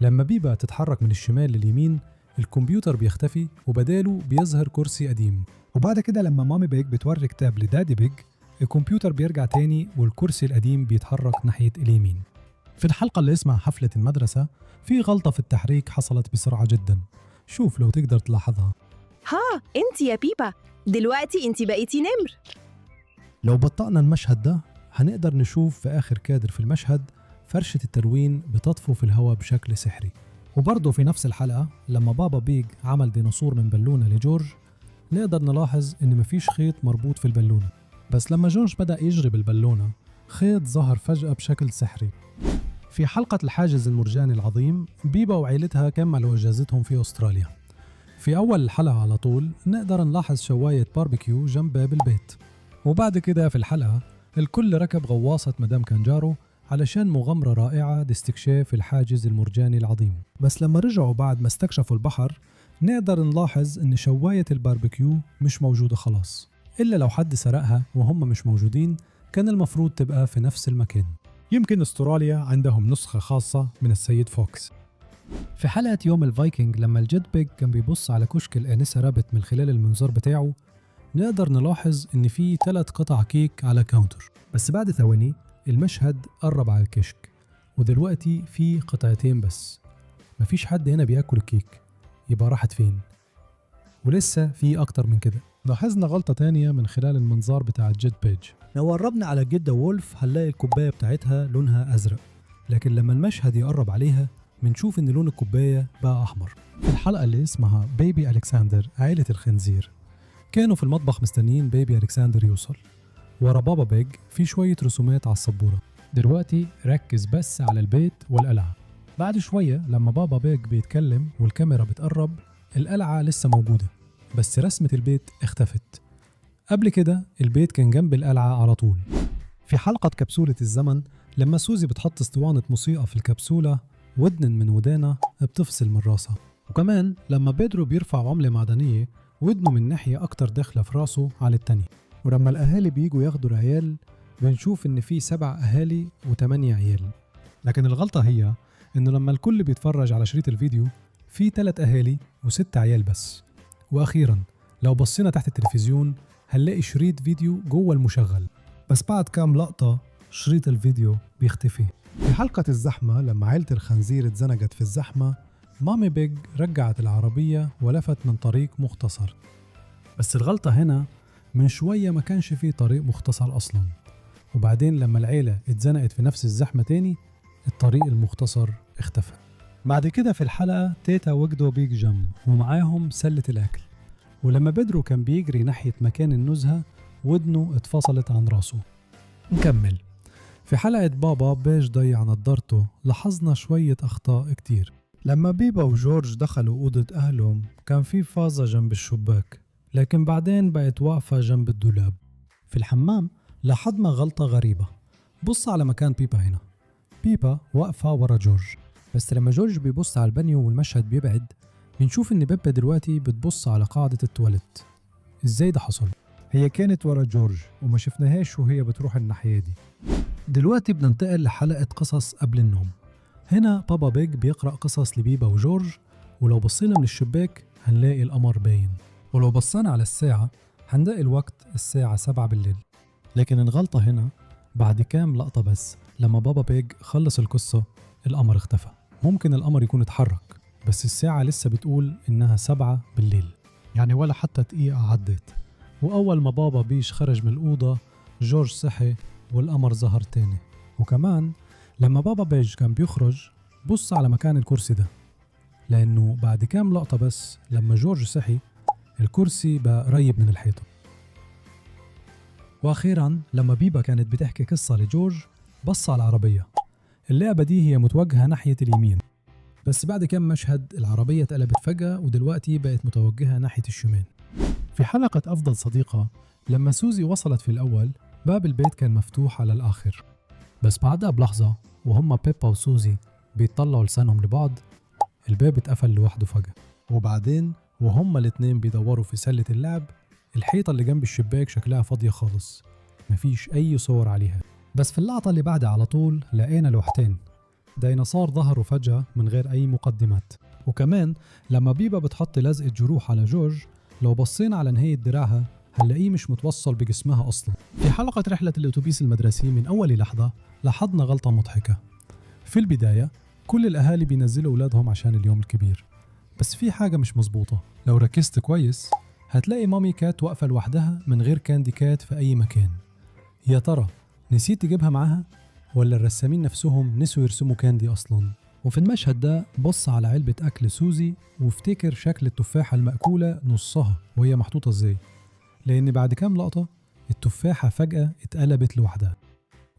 لما بيبا تتحرك من الشمال لليمين الكمبيوتر بيختفي وبداله بيظهر كرسي قديم. وبعد كده لما مامي بيج بتوري كتاب لدادي بيج الكمبيوتر بيرجع تاني والكرسي القديم بيتحرك ناحية اليمين. في الحلقة اللي اسمها حفلة المدرسة في غلطة في التحريك حصلت بسرعة جدا. شوف لو تقدر تلاحظها. ها انت يا بيبا، دلوقتي انت بقيتي نمر. لو بطأنا المشهد ده هنقدر نشوف في آخر كادر في المشهد فرشة التلوين بتطفو في الهواء بشكل سحري. وبرضه في نفس الحلقة لما بابا بيج عمل ديناصور من بالونة لجورج نقدر نلاحظ إن مفيش خيط مربوط في البالونة، بس لما جورج بدأ يجري بالبالونة خيط ظهر فجأة بشكل سحري. في حلقة الحاجز المرجاني العظيم بيبا وعيلتها كملوا إجازتهم في أستراليا. في أول الحلقة على طول نقدر نلاحظ شواية باربيكيو جنب باب البيت. وبعد كده في الحلقة الكل ركب غواصة مدام كانجارو علشان مغامرة رائعة لاستكشاف الحاجز المرجاني العظيم. بس لما رجعوا بعد ما استكشفوا البحر نقدر نلاحظ إن شواية الباربيكيو مش موجودة خلاص، إلا لو حد سرقها وهم مش موجودين كان المفروض تبقى في نفس المكان. يمكن استراليا عندهم نسخة خاصة من السيد فوكس. في حلقة يوم الفايكنج لما الجيت بيج كان بيبص على كشك الآنسة رابت من خلال المنظار بتاعه نقدر نلاحظ إن في 3 قطع كيك على كاونتر، بس بعد ثواني المشهد قرب على الكشك ودلوقتي في قطعتين بس. مفيش حد هنا بياكل الكيك، يبقى راحت فين؟ ولسه في أكتر من كده. لاحظنا غلطة تانية من خلال المنظار بتاع الجيت بيج. لو قربنا على الجدة وولف هنلاقي الكوباية بتاعتها لونها أزرق، لكن لما المشهد يقرب عليها بنشوف إن لون الكوباية بقى أحمر. في الحلقة اللي اسمها بيبي ألكسندر عائلة الخنزير كانوا في المطبخ مستنيين بيبي ألكسندر يوصل. ورا بابا بيج في شوية رسومات على السبورة. دلوقتي ركز بس على البيت والقلعة. بعد شوية لما بابا بيج بيتكلم والكاميرا بتقرب القلعة لسه موجودة بس رسمة البيت اختفت. قبل كده البيت كان جنب القلعة على طول. في حلقة كبسولة الزمن لما سوزي بتحط اسطوانة موسيقى في الكبسولة ودن من ودانة بتفصل من راسها. وكمان لما بيدرو بيرفع عملة معدنية ودنه من ناحية أكتر داخلة في راسه على التانية. ولما الأهالي بيجوا ياخدوا العيال بنشوف إن في 7 أهالي و8 عيال. لكن الغلطة هي إنه لما الكل بيتفرج على شريط الفيديو في 3 أهالي و6 عيال بس. وأخيراً لو بصينا تحت التلفزيون هنلاقي شريط فيديو جوه المشغل، بس بعد كام لقطة شريط الفيديو بيختفي. في حلقة الزحمة لما عائلة الخنزير اتزنقت في الزحمة مامي بيج رجعت العربية ولفت من طريق مختصر، بس الغلطة هنا من شوية ما كانش فيه طريق مختصر أصلاً. وبعدين لما العيلة اتزنقت في نفس الزحمة تاني الطريق المختصر اختفى. بعد كده في الحلقة تيتا وجدو بيج جنب ومعاهم سلة الأكل. ولما بيدرو كان بيجري ناحية مكان النزهة ودنه اتفصلت عن راسه. نكمل. في حلقة بابا بيج ضيع نضارته لاحظنا شوية أخطاء كتير. لما بيبا وجورج دخلوا أوضة أهلهم كان في فازة جنب الشباك لكن بعدين بقت واقفة جنب الدولاب. في الحمام لاحظنا غلطة غريبة. بص على مكان بيبا هنا. بيبا واقفة ورا جورج، بس لما جورج بيبص على البانيو والمشهد بيبعد بنشوف إن بيبا دلوقتي بتبص على قاعدة التواليت. إزاي ده حصل؟ هي كانت ورا جورج وما شفناهاش وهي بتروح الناحية دي. دلوقتي بننتقل لحلقة قصص قبل النوم. هنا بابا بيج بيقرأ قصص لبيبا وجورج، ولو بصينا من الشباك هنلاقي القمر باين، ولو بصينا على الساعة هنلاقي الوقت الساعة 7 بالليل. لكن الغلطة هنا بعد كام لقطة بس لما بابا بيج خلص القصة القمر اختفى. ممكن القمر يكون اتحرك بس الساعة لسه بتقول إنها 7 بالليل، يعني ولا حتى دقيقة عدت. وأول ما بابا بيش خرج من الأوضة جورج صحي والقمر ظهر تاني. وكمان لما بابا بيج كان بيخرج بص على مكان الكرسي ده، لأنه بعد كام لقطة بس لما جورج صحي الكرسي بقى قريب من الحيطة. وأخيرا لما بيبا كانت بتحكي قصة لجورج بص على العربية. اللعبة دي هي متوجهة ناحية اليمين، بس بعد كام مشهد العربية اتقلبت فجأة ودلوقتي بقت متوجهة ناحية الشمال. في حلقة أفضل صديقة لما سوزي وصلت في الأول باب البيت كان مفتوح على الآخر، بس بعدها بلحظة وهم بيبا وسوزي بيطلعوا لسانهم لبعض الباب اتقفل لوحده فجأة. وبعدين وهم الاتنين بيدوروا في سلة اللعب، الحيطة اللي جنب الشباك شكلها فاضية خالص، مفيش أي صور عليها. بس في اللقطة اللي بعدها على طول لقينا لوحتين ديناصور ظهروا فجأة من غير أي مقدمات. وكمان لما بيبا بتحط لزقة جروح على جورج، لو بصينا على نهاية دراعها هنلاقيه مش متوصل بجسمها أصلا. في حلقة رحلة الأتوبيس المدرسي من أول لحظة لاحظنا غلطة مضحكة. في البداية كل الأهالي بينزلوا أولادهم عشان اليوم الكبير، بس في حاجة مش مظبوطة. لو ركزت كويس هتلاقي مامي كات واقفة لوحدها من غير كاندي كات في أي مكان. يا ترى نسيت تجيبها معاها ولا الرسامين نفسهم نسوا يرسموا كاندي أصلا؟ وفي المشهد ده بص على علبة أكل سوزي وافتكر شكل التفاحة المأكولة نصها وهي محطوطة ازاي، لأن بعد كام لقطة التفاحة فجأة اتقلبت لوحدها.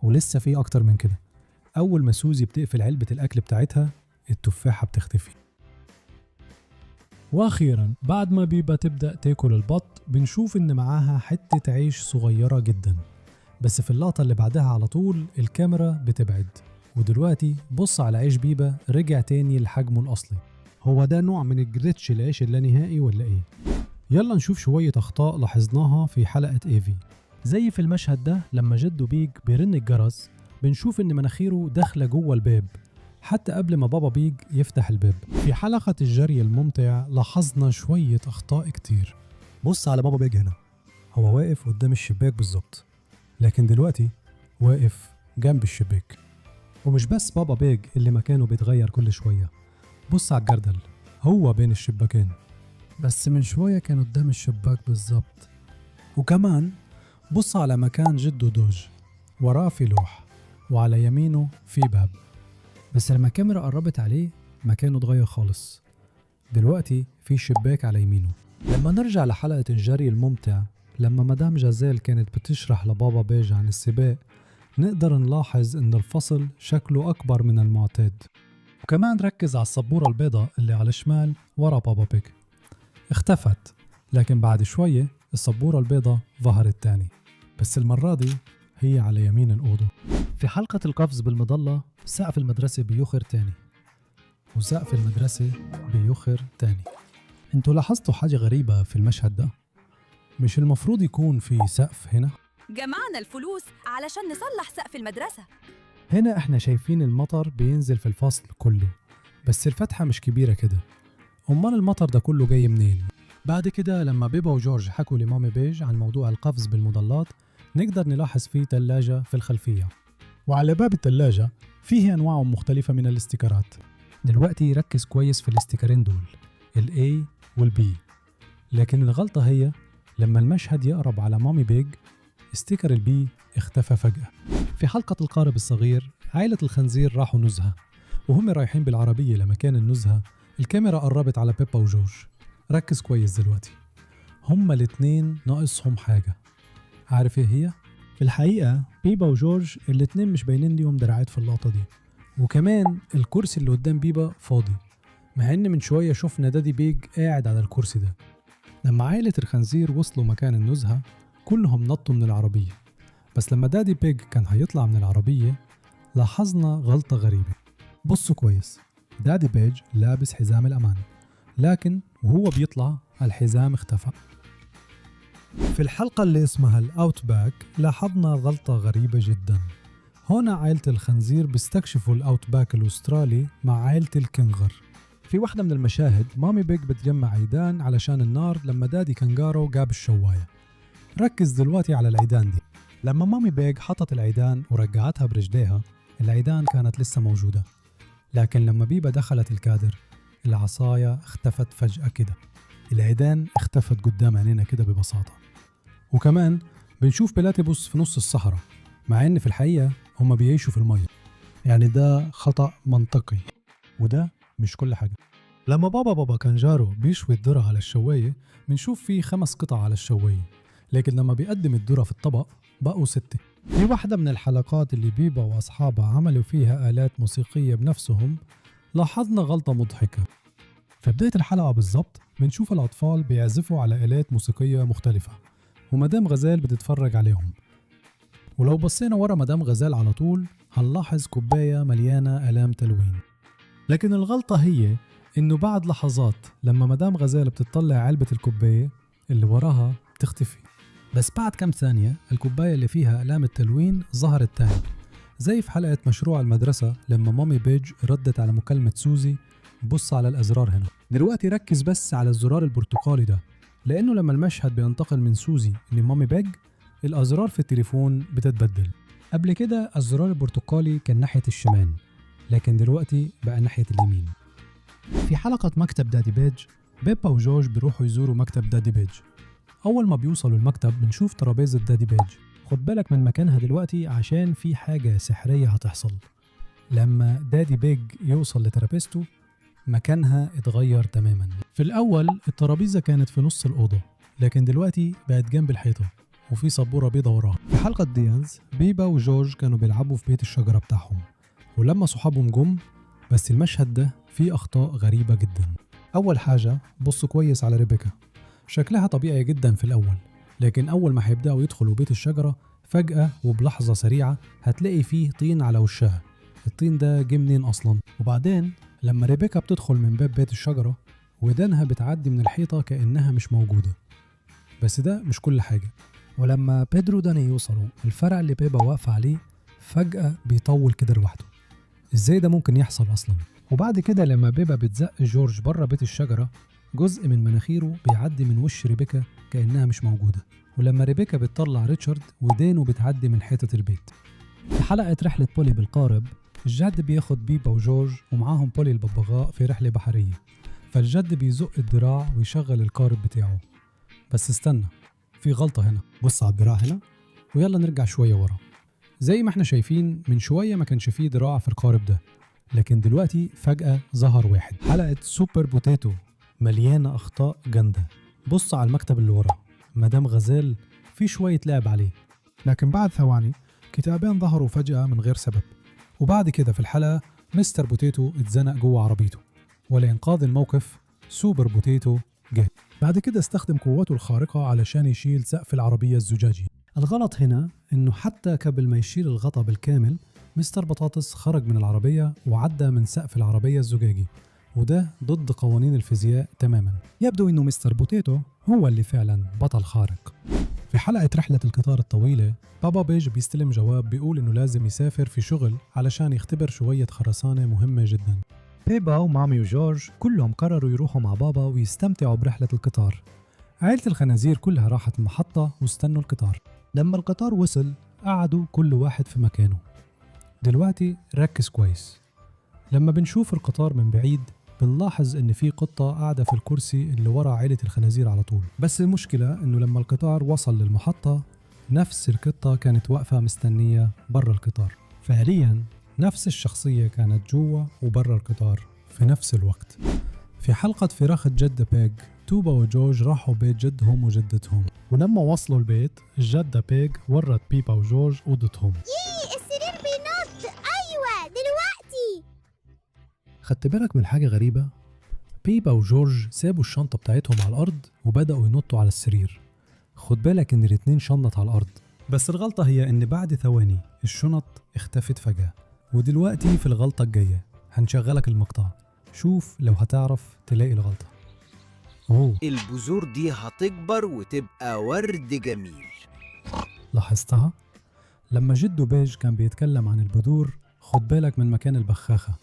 ولسه في أكتر من كده، أول ما سوزي بتقفل علبة الأكل بتاعتها التفاحة بتختفي. وأخيرا بعد ما بيبا تبدأ تاكل البط بنشوف إن معاها حتة عيش صغيرة جدا، بس في اللقطة اللي بعدها على طول الكاميرا بتبعد، ودلوقتي بص على عيش بيبا رجع تاني لحجمه الأصلي. هو ده نوع من الجريتش العيش اللانهائي ولا إيه؟ يلا نشوف شوية أخطاء لاحظناها في حلقة إيفي. زي في المشهد ده لما جدو بيج بيرن الجرس بنشوف إن مناخيره داخلة جوه الباب حتى قبل ما بابا بيج يفتح الباب. في حلقة الجري الممتع لاحظنا شوية أخطاء كتير. بص على بابا بيج هنا، هو واقف قدام الشباك بالظبط، لكن دلوقتي واقف جنب الشباك. ومش بس بابا بيج اللي مكانه بيتغير كل شوية، بص على الجردل هو بين الشباكين، بس من شوية كان قدام الشباك بالظبط. وكمان بص على مكان جدو دوج، وراه في لوح وعلى يمينه في باب، بس لما الكاميرا قربت عليه مكانه اتغير خالص، دلوقتي في شباك على يمينه. لما نرجع لحلقة الجري الممتع لما مدام جازيل كانت بتشرح لبابا بيج عن السباق، نقدر نلاحظ ان الفصل شكله اكبر من المعتاد. وكمان ركز على السبورة البيضاء اللي على الشمال ورا بابا بيج، اختفت، لكن بعد شوية السبورة البيضاء ظهرت تاني، بس المرة دي هي على يمين الأوضة. في حلقة القفز بالمظلة سقف المدرسة بيخر تاني، وسقف المدرسة بيخر تاني. انتوا لاحظتوا حاجة غريبة في المشهد ده؟ مش المفروض يكون في سقف هنا؟ جمعنا الفلوس علشان نصلح سقف المدرسة. هنا احنا شايفين المطر بينزل في الفصل كله، بس الفتحة مش كبيرة كده. أمال المطر ده كله جاي منين؟ بعد كده لما بيبا وجورج حكوا لمامي بيج عن موضوع القفز بالمظلات نقدر نلاحظ فيه تلاجة في الخلفية، وعلى باب التلاجة فيه أنواع مختلفة من الاستيكرات. دلوقتي ركز كويس في الاستيكرين دول، ال A وال B، لكن الغلطة هي لما المشهد يقرب على مامي بيج استيكر ال B اختفى فجأة. في حلقة القارب الصغير عائلة الخنزير راحوا نزهة، وهم رايحين بالعربية لمكان النزهة الكاميرا قربت على بيبا وجورج. ركز كويس دلوقتي، هما الاتنين ناقصهم حاجة، عارف ايه هي؟ في الحقيقة بيبا وجورج الاتنين مش باينين ليهم دراعات في اللقطة دي، وكمان الكرسي اللي قدام بيبا فاضي، مع ان من شوية شفنا دادي بيج قاعد على الكرسي ده. لما عائلة الخنزير وصلوا مكان النزهة كلهم نطوا من العربية، بس لما دادي بيج كان هيطلع من العربية لاحظنا غلطة غريبة. بصوا كويس، دادي بيج لابس حزام الأمان، لكن وهو بيطلع الحزام اختفى. في الحلقة اللي اسمها الأوتباك لاحظنا غلطة غريبة جدا. هنا عائلة الخنزير بيستكشفوا الأوتباك الأسترالي مع عائلة الكنغر. في واحدة من المشاهد مامي بيج بتجمع عيدان علشان النار لما دادي كنغارو جاب الشواية. ركز دلوقتي على العيدان دي، لما مامي بيج حطت العيدان ورجعتها برجليها العيدان كانت لسه موجودة، لكن لما بيبا دخلت الكادر العصاية اختفت فجأة كده، العيدان اختفت قدام عينينا كده ببساطة. وكمان بنشوف بلاتيبوس في نص الصحراء، مع ان في الحقيقة هما بيعيشوا في المية، يعني ده خطأ منطقي، وده مش كل حاجة. لما بابا كانجارو بيشوي الذرة على الشواية بنشوف فيه 5 قطع على الشواية، لكن لما بيقدم الذرة في الطبق بقوا 6. في واحدة من الحلقات اللي بيبا وأصحابها عملوا فيها آلات موسيقية بنفسهم لاحظنا غلطة مضحكة. في بداية الحلقة بالظبط بنشوف الأطفال بيعزفوا على آلات موسيقية مختلفة، ومدام غزال بتتفرج عليهم، ولو بصينا ورا مدام غزال على طول هنلاحظ كوباية مليانة آلام تلوين. لكن الغلطة هي إنه بعد لحظات لما مدام غزال بتطلع علبة الكوباية اللي وراها بتختفي. بس بعد كم ثانية الكوباية اللي فيها آلام التلوين ظهرت تاني، زي في حلقة مشروع المدرسة لما مامي بيج ردت على مكالمة سوزي. بص على الأزرار هنا دلوقتي، ركز بس على الزرار البرتقالي ده، لأنه لما المشهد بينتقل من سوزي لمامي بيج الأزرار في التليفون بتتبدل. قبل كده الزرار البرتقالي كان ناحية الشمال، لكن دلوقتي بقى ناحية اليمين. في حلقة مكتب دادي بيج بيبا وجورج بيروحوا يزوروا مكتب دادي بيج. أول ما بيوصلوا المكتب بنشوف ترابيزة دادي بيج. خد بالك من مكانها دلوقتي عشان في حاجة سحرية هتحصل. لما دادي بيج يوصل لترابيزته مكانها اتغير تماما. في الأول الترابيزة كانت في نص الأوضة، لكن دلوقتي بقت جنب الحيطة وفي سبورة بيضة وراها. في حلقة ديانز بيبا وجورج كانوا بيلعبوا في بيت الشجرة بتاعهم، ولما صحابهم جم بس المشهد ده فيه أخطاء غريبة جدا. أول حاجة بصوا كويس على ريبيكا، شكلها طبيعي جدا في الأول، لكن أول ما هيبدأوا يدخلوا بيت الشجرة فجأة وبلحظة سريعة هتلاقي فيه طين على وشها. الطين ده جه منين أصلا؟ وبعدين لما ريبيكا بتدخل من باب بيت الشجرة ودانها بتعدي من الحيطة كأنها مش موجودة. بس ده مش كل حاجة. ولما بيدرو وداني يوصلوا الفرع اللي بيبا واقفة عليه فجأة بيطول كده لوحده. ازاي ده ممكن يحصل أصلا؟ وبعد كده لما بيبا بتزق جورج بره بيت الشجرة جزء من مناخيره بيعدي من وش ريبيكا كأنها مش موجودة. ولما ريبيكا بتطلع ريتشارد ودانه بتعدي من حيطة البيت. في حلقة رحلة بولي بالقارب الجد بياخد بيبا وجورج ومعاهم بولي الببغاء في رحلة بحرية، فالجد بيزق الدراع ويشغل القارب بتاعه. بس استنى، في غلطة هنا. بص على الدراع هنا ويلا نرجع شوية ورا. زي ما احنا شايفين من شوية ما كانش فيه دراع في القارب ده، لكن دلوقتي فجأة ظهر واحد. حلقة سوبر بوتيتو مليانة أخطاء جامدة. بص على المكتب اللي ورا مدام غزال في شوية لعب عليه، لكن بعد ثواني كتابين ظهروا فجأة من غير سبب. وبعد كده في الحلقة مستر بوتيتو اتزنق جوه عربيته، ولإنقاذ الموقف سوبر بوتيتو جه. بعد كده استخدم قوته الخارقة علشان يشيل سقف العربية الزجاجي. الغلط هنا إنه حتى قبل ما يشيل الغطا بالكامل مستر بطاطس خرج من العربية وعدى من سقف العربية الزجاجي، وده ضد قوانين الفيزياء تماما. يبدو إنه مستر بوتيتو هو اللي فعلا بطل خارق. في حلقة رحلة القطار الطويلة بابا بيج بيستلم جواب بيقول إنه لازم يسافر في شغل علشان يختبر شوية خرسانة مهمة جدا. بيبا ومامي وجورج كلهم قرروا يروحوا مع بابا ويستمتعوا برحلة القطار. عائلة الخنازير كلها راحت المحطة واستنوا القطار. لما القطار وصل قعدوا كل واحد في مكانه. دلوقتي ركز كويس، لما بنشوف القطار من بعيد بنلاحظ ان في قطة قاعدة في الكرسي اللي ورا عائلة الخنازير على طول. بس المشكلة انه لما القطار وصل للمحطة نفس القطة كانت واقفة مستنية برا القطار. فعليا نفس الشخصية كانت جوا وبرا القطار في نفس الوقت. في حلقة فراخ جدة بيج توبا وجورج راحوا بيت جدهم وجدتهم، ولما وصلوا البيت الجدة بيج ورت بيبا وجورج أوضتهم. السرير بينط. أيوة دلوقتي. خدت بالك من حاجة غريبة؟ بيبا وجورج سابوا الشنطة بتاعتهم على الأرض وبدأوا ينطوا على السرير. خد بالك إن الاتنين شنط على الأرض، بس الغلطة هي إن بعد ثواني الشنط اختفت فجأة. ودلوقتي في الغلطة الجاية هنشغلك المقطع، شوف لو هتعرف تلاقي الغلطة. البذور دي هتكبر وتبقى ورد جميل. لاحظتها؟ لما جدو بيج كان بيتكلم عن البذور خد بالك من مكان البخاخة،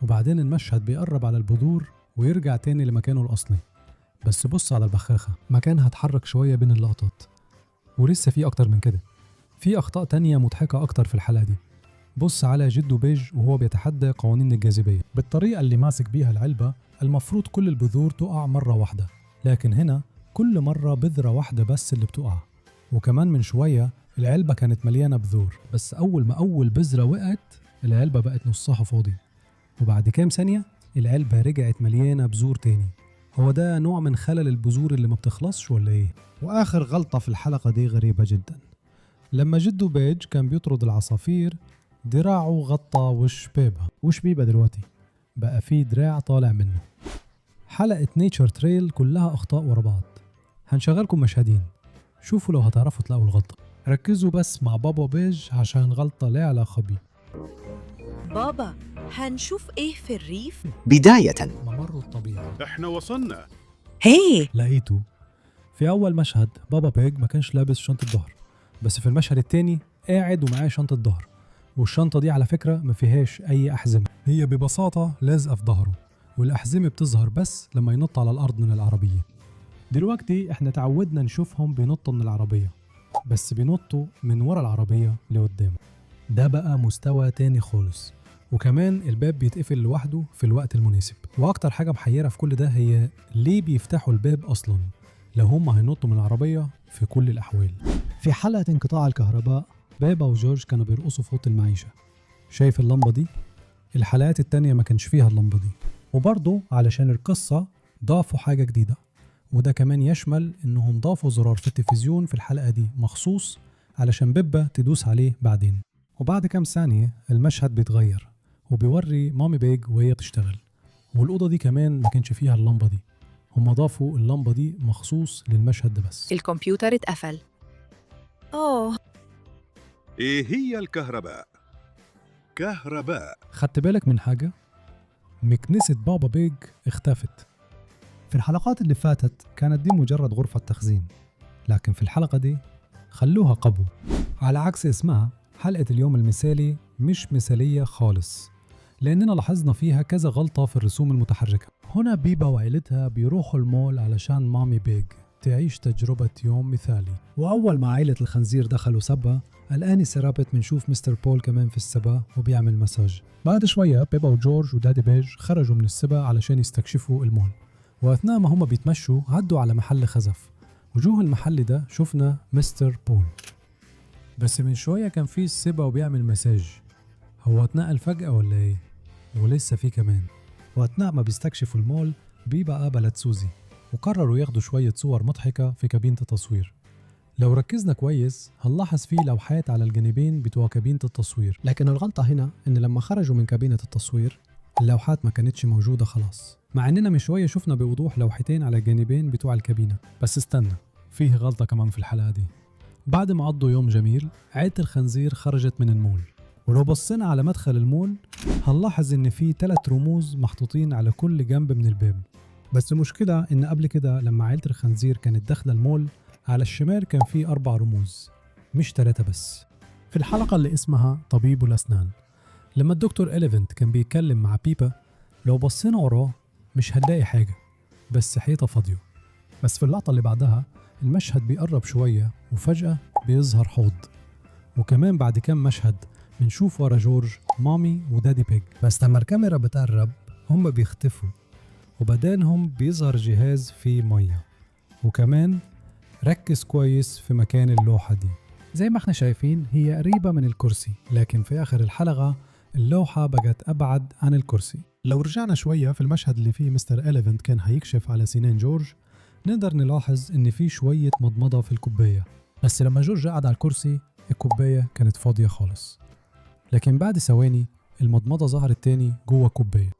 وبعدين المشهد بيقرب على البذور ويرجع تاني لمكانه الأصلي. بس بص على البخاخة مكانها اتحرك شوية بين اللقطات. ولسه في أكتر من كده، في أخطاء تانية مضحكة أكتر في الحلقة دي. بص على جدو بيج وهو بيتحدى قوانين الجاذبية. بالطريقة اللي ماسك بيها العلبة المفروض كل البذور تقع مرة واحدة، لكن هنا كل مرة بذرة واحدة بس اللي بتقع. وكمان من شوية العلبة كانت مليانة بذور، بس أول ما أول بذرة وقعت العلبة بقت نصها فاضي، وبعد كام ثانية العلبة رجعت مليانة بذور تاني. هو ده نوع من خلل البذور اللي ما بتخلصش ولا ايه؟ وآخر غلطة في الحلقة دي غريبة جدا. لما جدو بيج كان بيطرد العصافير دراعه غطى وش بيبا. وش بيبا دلوقتي بقى فيه دراع طالع منه. حلقة نيتشر تريل كلها أخطاء ورا بعض. هنشغلكم مشهدين شوفوا لو هتعرفوا تلاقوا الغلطة. ركزوا بس مع بابا بيج عشان غلطة لا علاقة بيه. بابا، هنشوف ايه في الريف؟ بداية ممر الطبيعة. احنا وصلنا. هي لقيته في أول مشهد بابا بيج ما كانش لابس شنطة ظهر، بس في المشهد التاني قاعد ومعاه شنطة ظهر، والشنطة دي على فكرة ما فيهاش أي أحزمة، هي ببساطة لازقة في ظهره، والأحزمة بتظهر بس لما ينط على الأرض من العربية. دلوقتي احنا تعودنا نشوفهم بينطوا من العربية، بس بينطوا من ورا العربية لقدام. ده بقى مستوى تاني خالص، وكمان الباب بيتقفل لوحده في الوقت المناسب. واكتر حاجة محيرة في كل ده هي ليه بيفتحوا الباب اصلا لو هم هينطوا من العربية في كل الاحوال. في حلقة انقطاع الكهرباء بابا وجورج كانوا بيرقصوا في اوضة المعيشة. شايف اللمبة دي؟ الحلقات التانية ما كانش فيها اللمبة دي. وبرضه علشان القصة ضافوا حاجة جديدة، وده كمان يشمل انهم ضافوا زرار في التلفزيون في الحلقة دي مخصوص علشان بيبا تدوس عليه بعدين. وبعد كام ثانية المشهد بيتغير وبيوري مامي بيج وهي بتشتغل، والأوضة دي كمان ما كانش فيها اللمبة دي. هم ضافوا اللمبة دي مخصوص للمشهد ده بس. الكمبيوتر اتقفل. اوه، ايه هي الكهرباء؟ كهرباء. خدت بالك من حاجة؟ مكنسة بابا بيج اختفت. في الحلقات اللي فاتت كانت دي مجرد غرفة تخزين، لكن في الحلقة دي خلوها قبو. على عكس اسمها، حلقة اليوم المثالي مش مثالية خالص، لأننا لاحظنا فيها كذا غلطة في الرسوم المتحركة. هنا بيبا وعائلتها بيروحوا المول علشان مامي بيج تعيش تجربة يوم مثالي، وأول ما عائلة الخنزير دخلوا سبا الآنسة رابت بنشوف مستر بول كمان في السبا وبيعمل مساج. بعد شوية بيبا وجورج ودادي بيج خرجوا من السبا علشان يستكشفوا المول، وأثناء ما هم بيتمشوا عدوا على محل خزف. وجوه المحل ده شفنا مستر بول، بس من شوية كان فيه السبا وبيعمل مساج. هو اتنقل فجأة ولا ايه؟ ولسه فيه كمان. وأثناء ما بيستكشفوا المول بيبا قابلت سوزي، وقرروا ياخدوا شوية صور مضحكة في كابينة التصوير. لو ركزنا كويس هنلاحظ فيه لوحات على الجانبين بتوع كابينة التصوير، لكن الغلطة هنا إن لما خرجوا من كابينة التصوير اللوحات ما كانتش موجودة خلاص، مع إننا من شوية شفنا بوضوح لوحتين على الجانبين بتوع الكابينة. بس استنى، فيه غلطة كمان في الحلقة دي. بعد ما قضوا يوم جميل عائلة الخنزير خرجت من المول، ولو بصينا على مدخل المول هنلاحظ إن فيه 3 رموز محطوطين على كل جنب من الباب. بس المشكلة إن قبل كده لما عائلة الخنزير كانت داخلة المول على الشمال كان فيه 4 رموز مش 3 بس. في الحلقة اللي اسمها طبيب الأسنان لما الدكتور إليفنت كان بيتكلم مع بيبا، لو بصينا وراه مش هنلاقي حاجة بس حيطة فاضية. بس في اللقطة اللي بعدها المشهد بيقرب شوية وفجأة بيظهر حوض، وكمان بعد كام مشهد بنشوف ورا جورج مامي ودادي بيج. بس لما الكاميرا بتقرب هم بيختفوا وبدانهم بيظهر جهاز فيه مية. وكمان ركز كويس في مكان اللوحة دي، زي ما احنا شايفين هي قريبة من الكرسي، لكن في آخر الحلقة اللوحة بقت أبعد عن الكرسي. لو رجعنا شوية في المشهد اللي فيه مستر إليفنت كان هيكشف على سنان جورج نقدر نلاحظ إن فيه شوية مضمضة في الكوباية، بس لما جورج قعد على الكرسي الكوباية كانت فاضية خالص. لكن بعد ثواني المضمضة ظهرت تاني جوه الكوباية.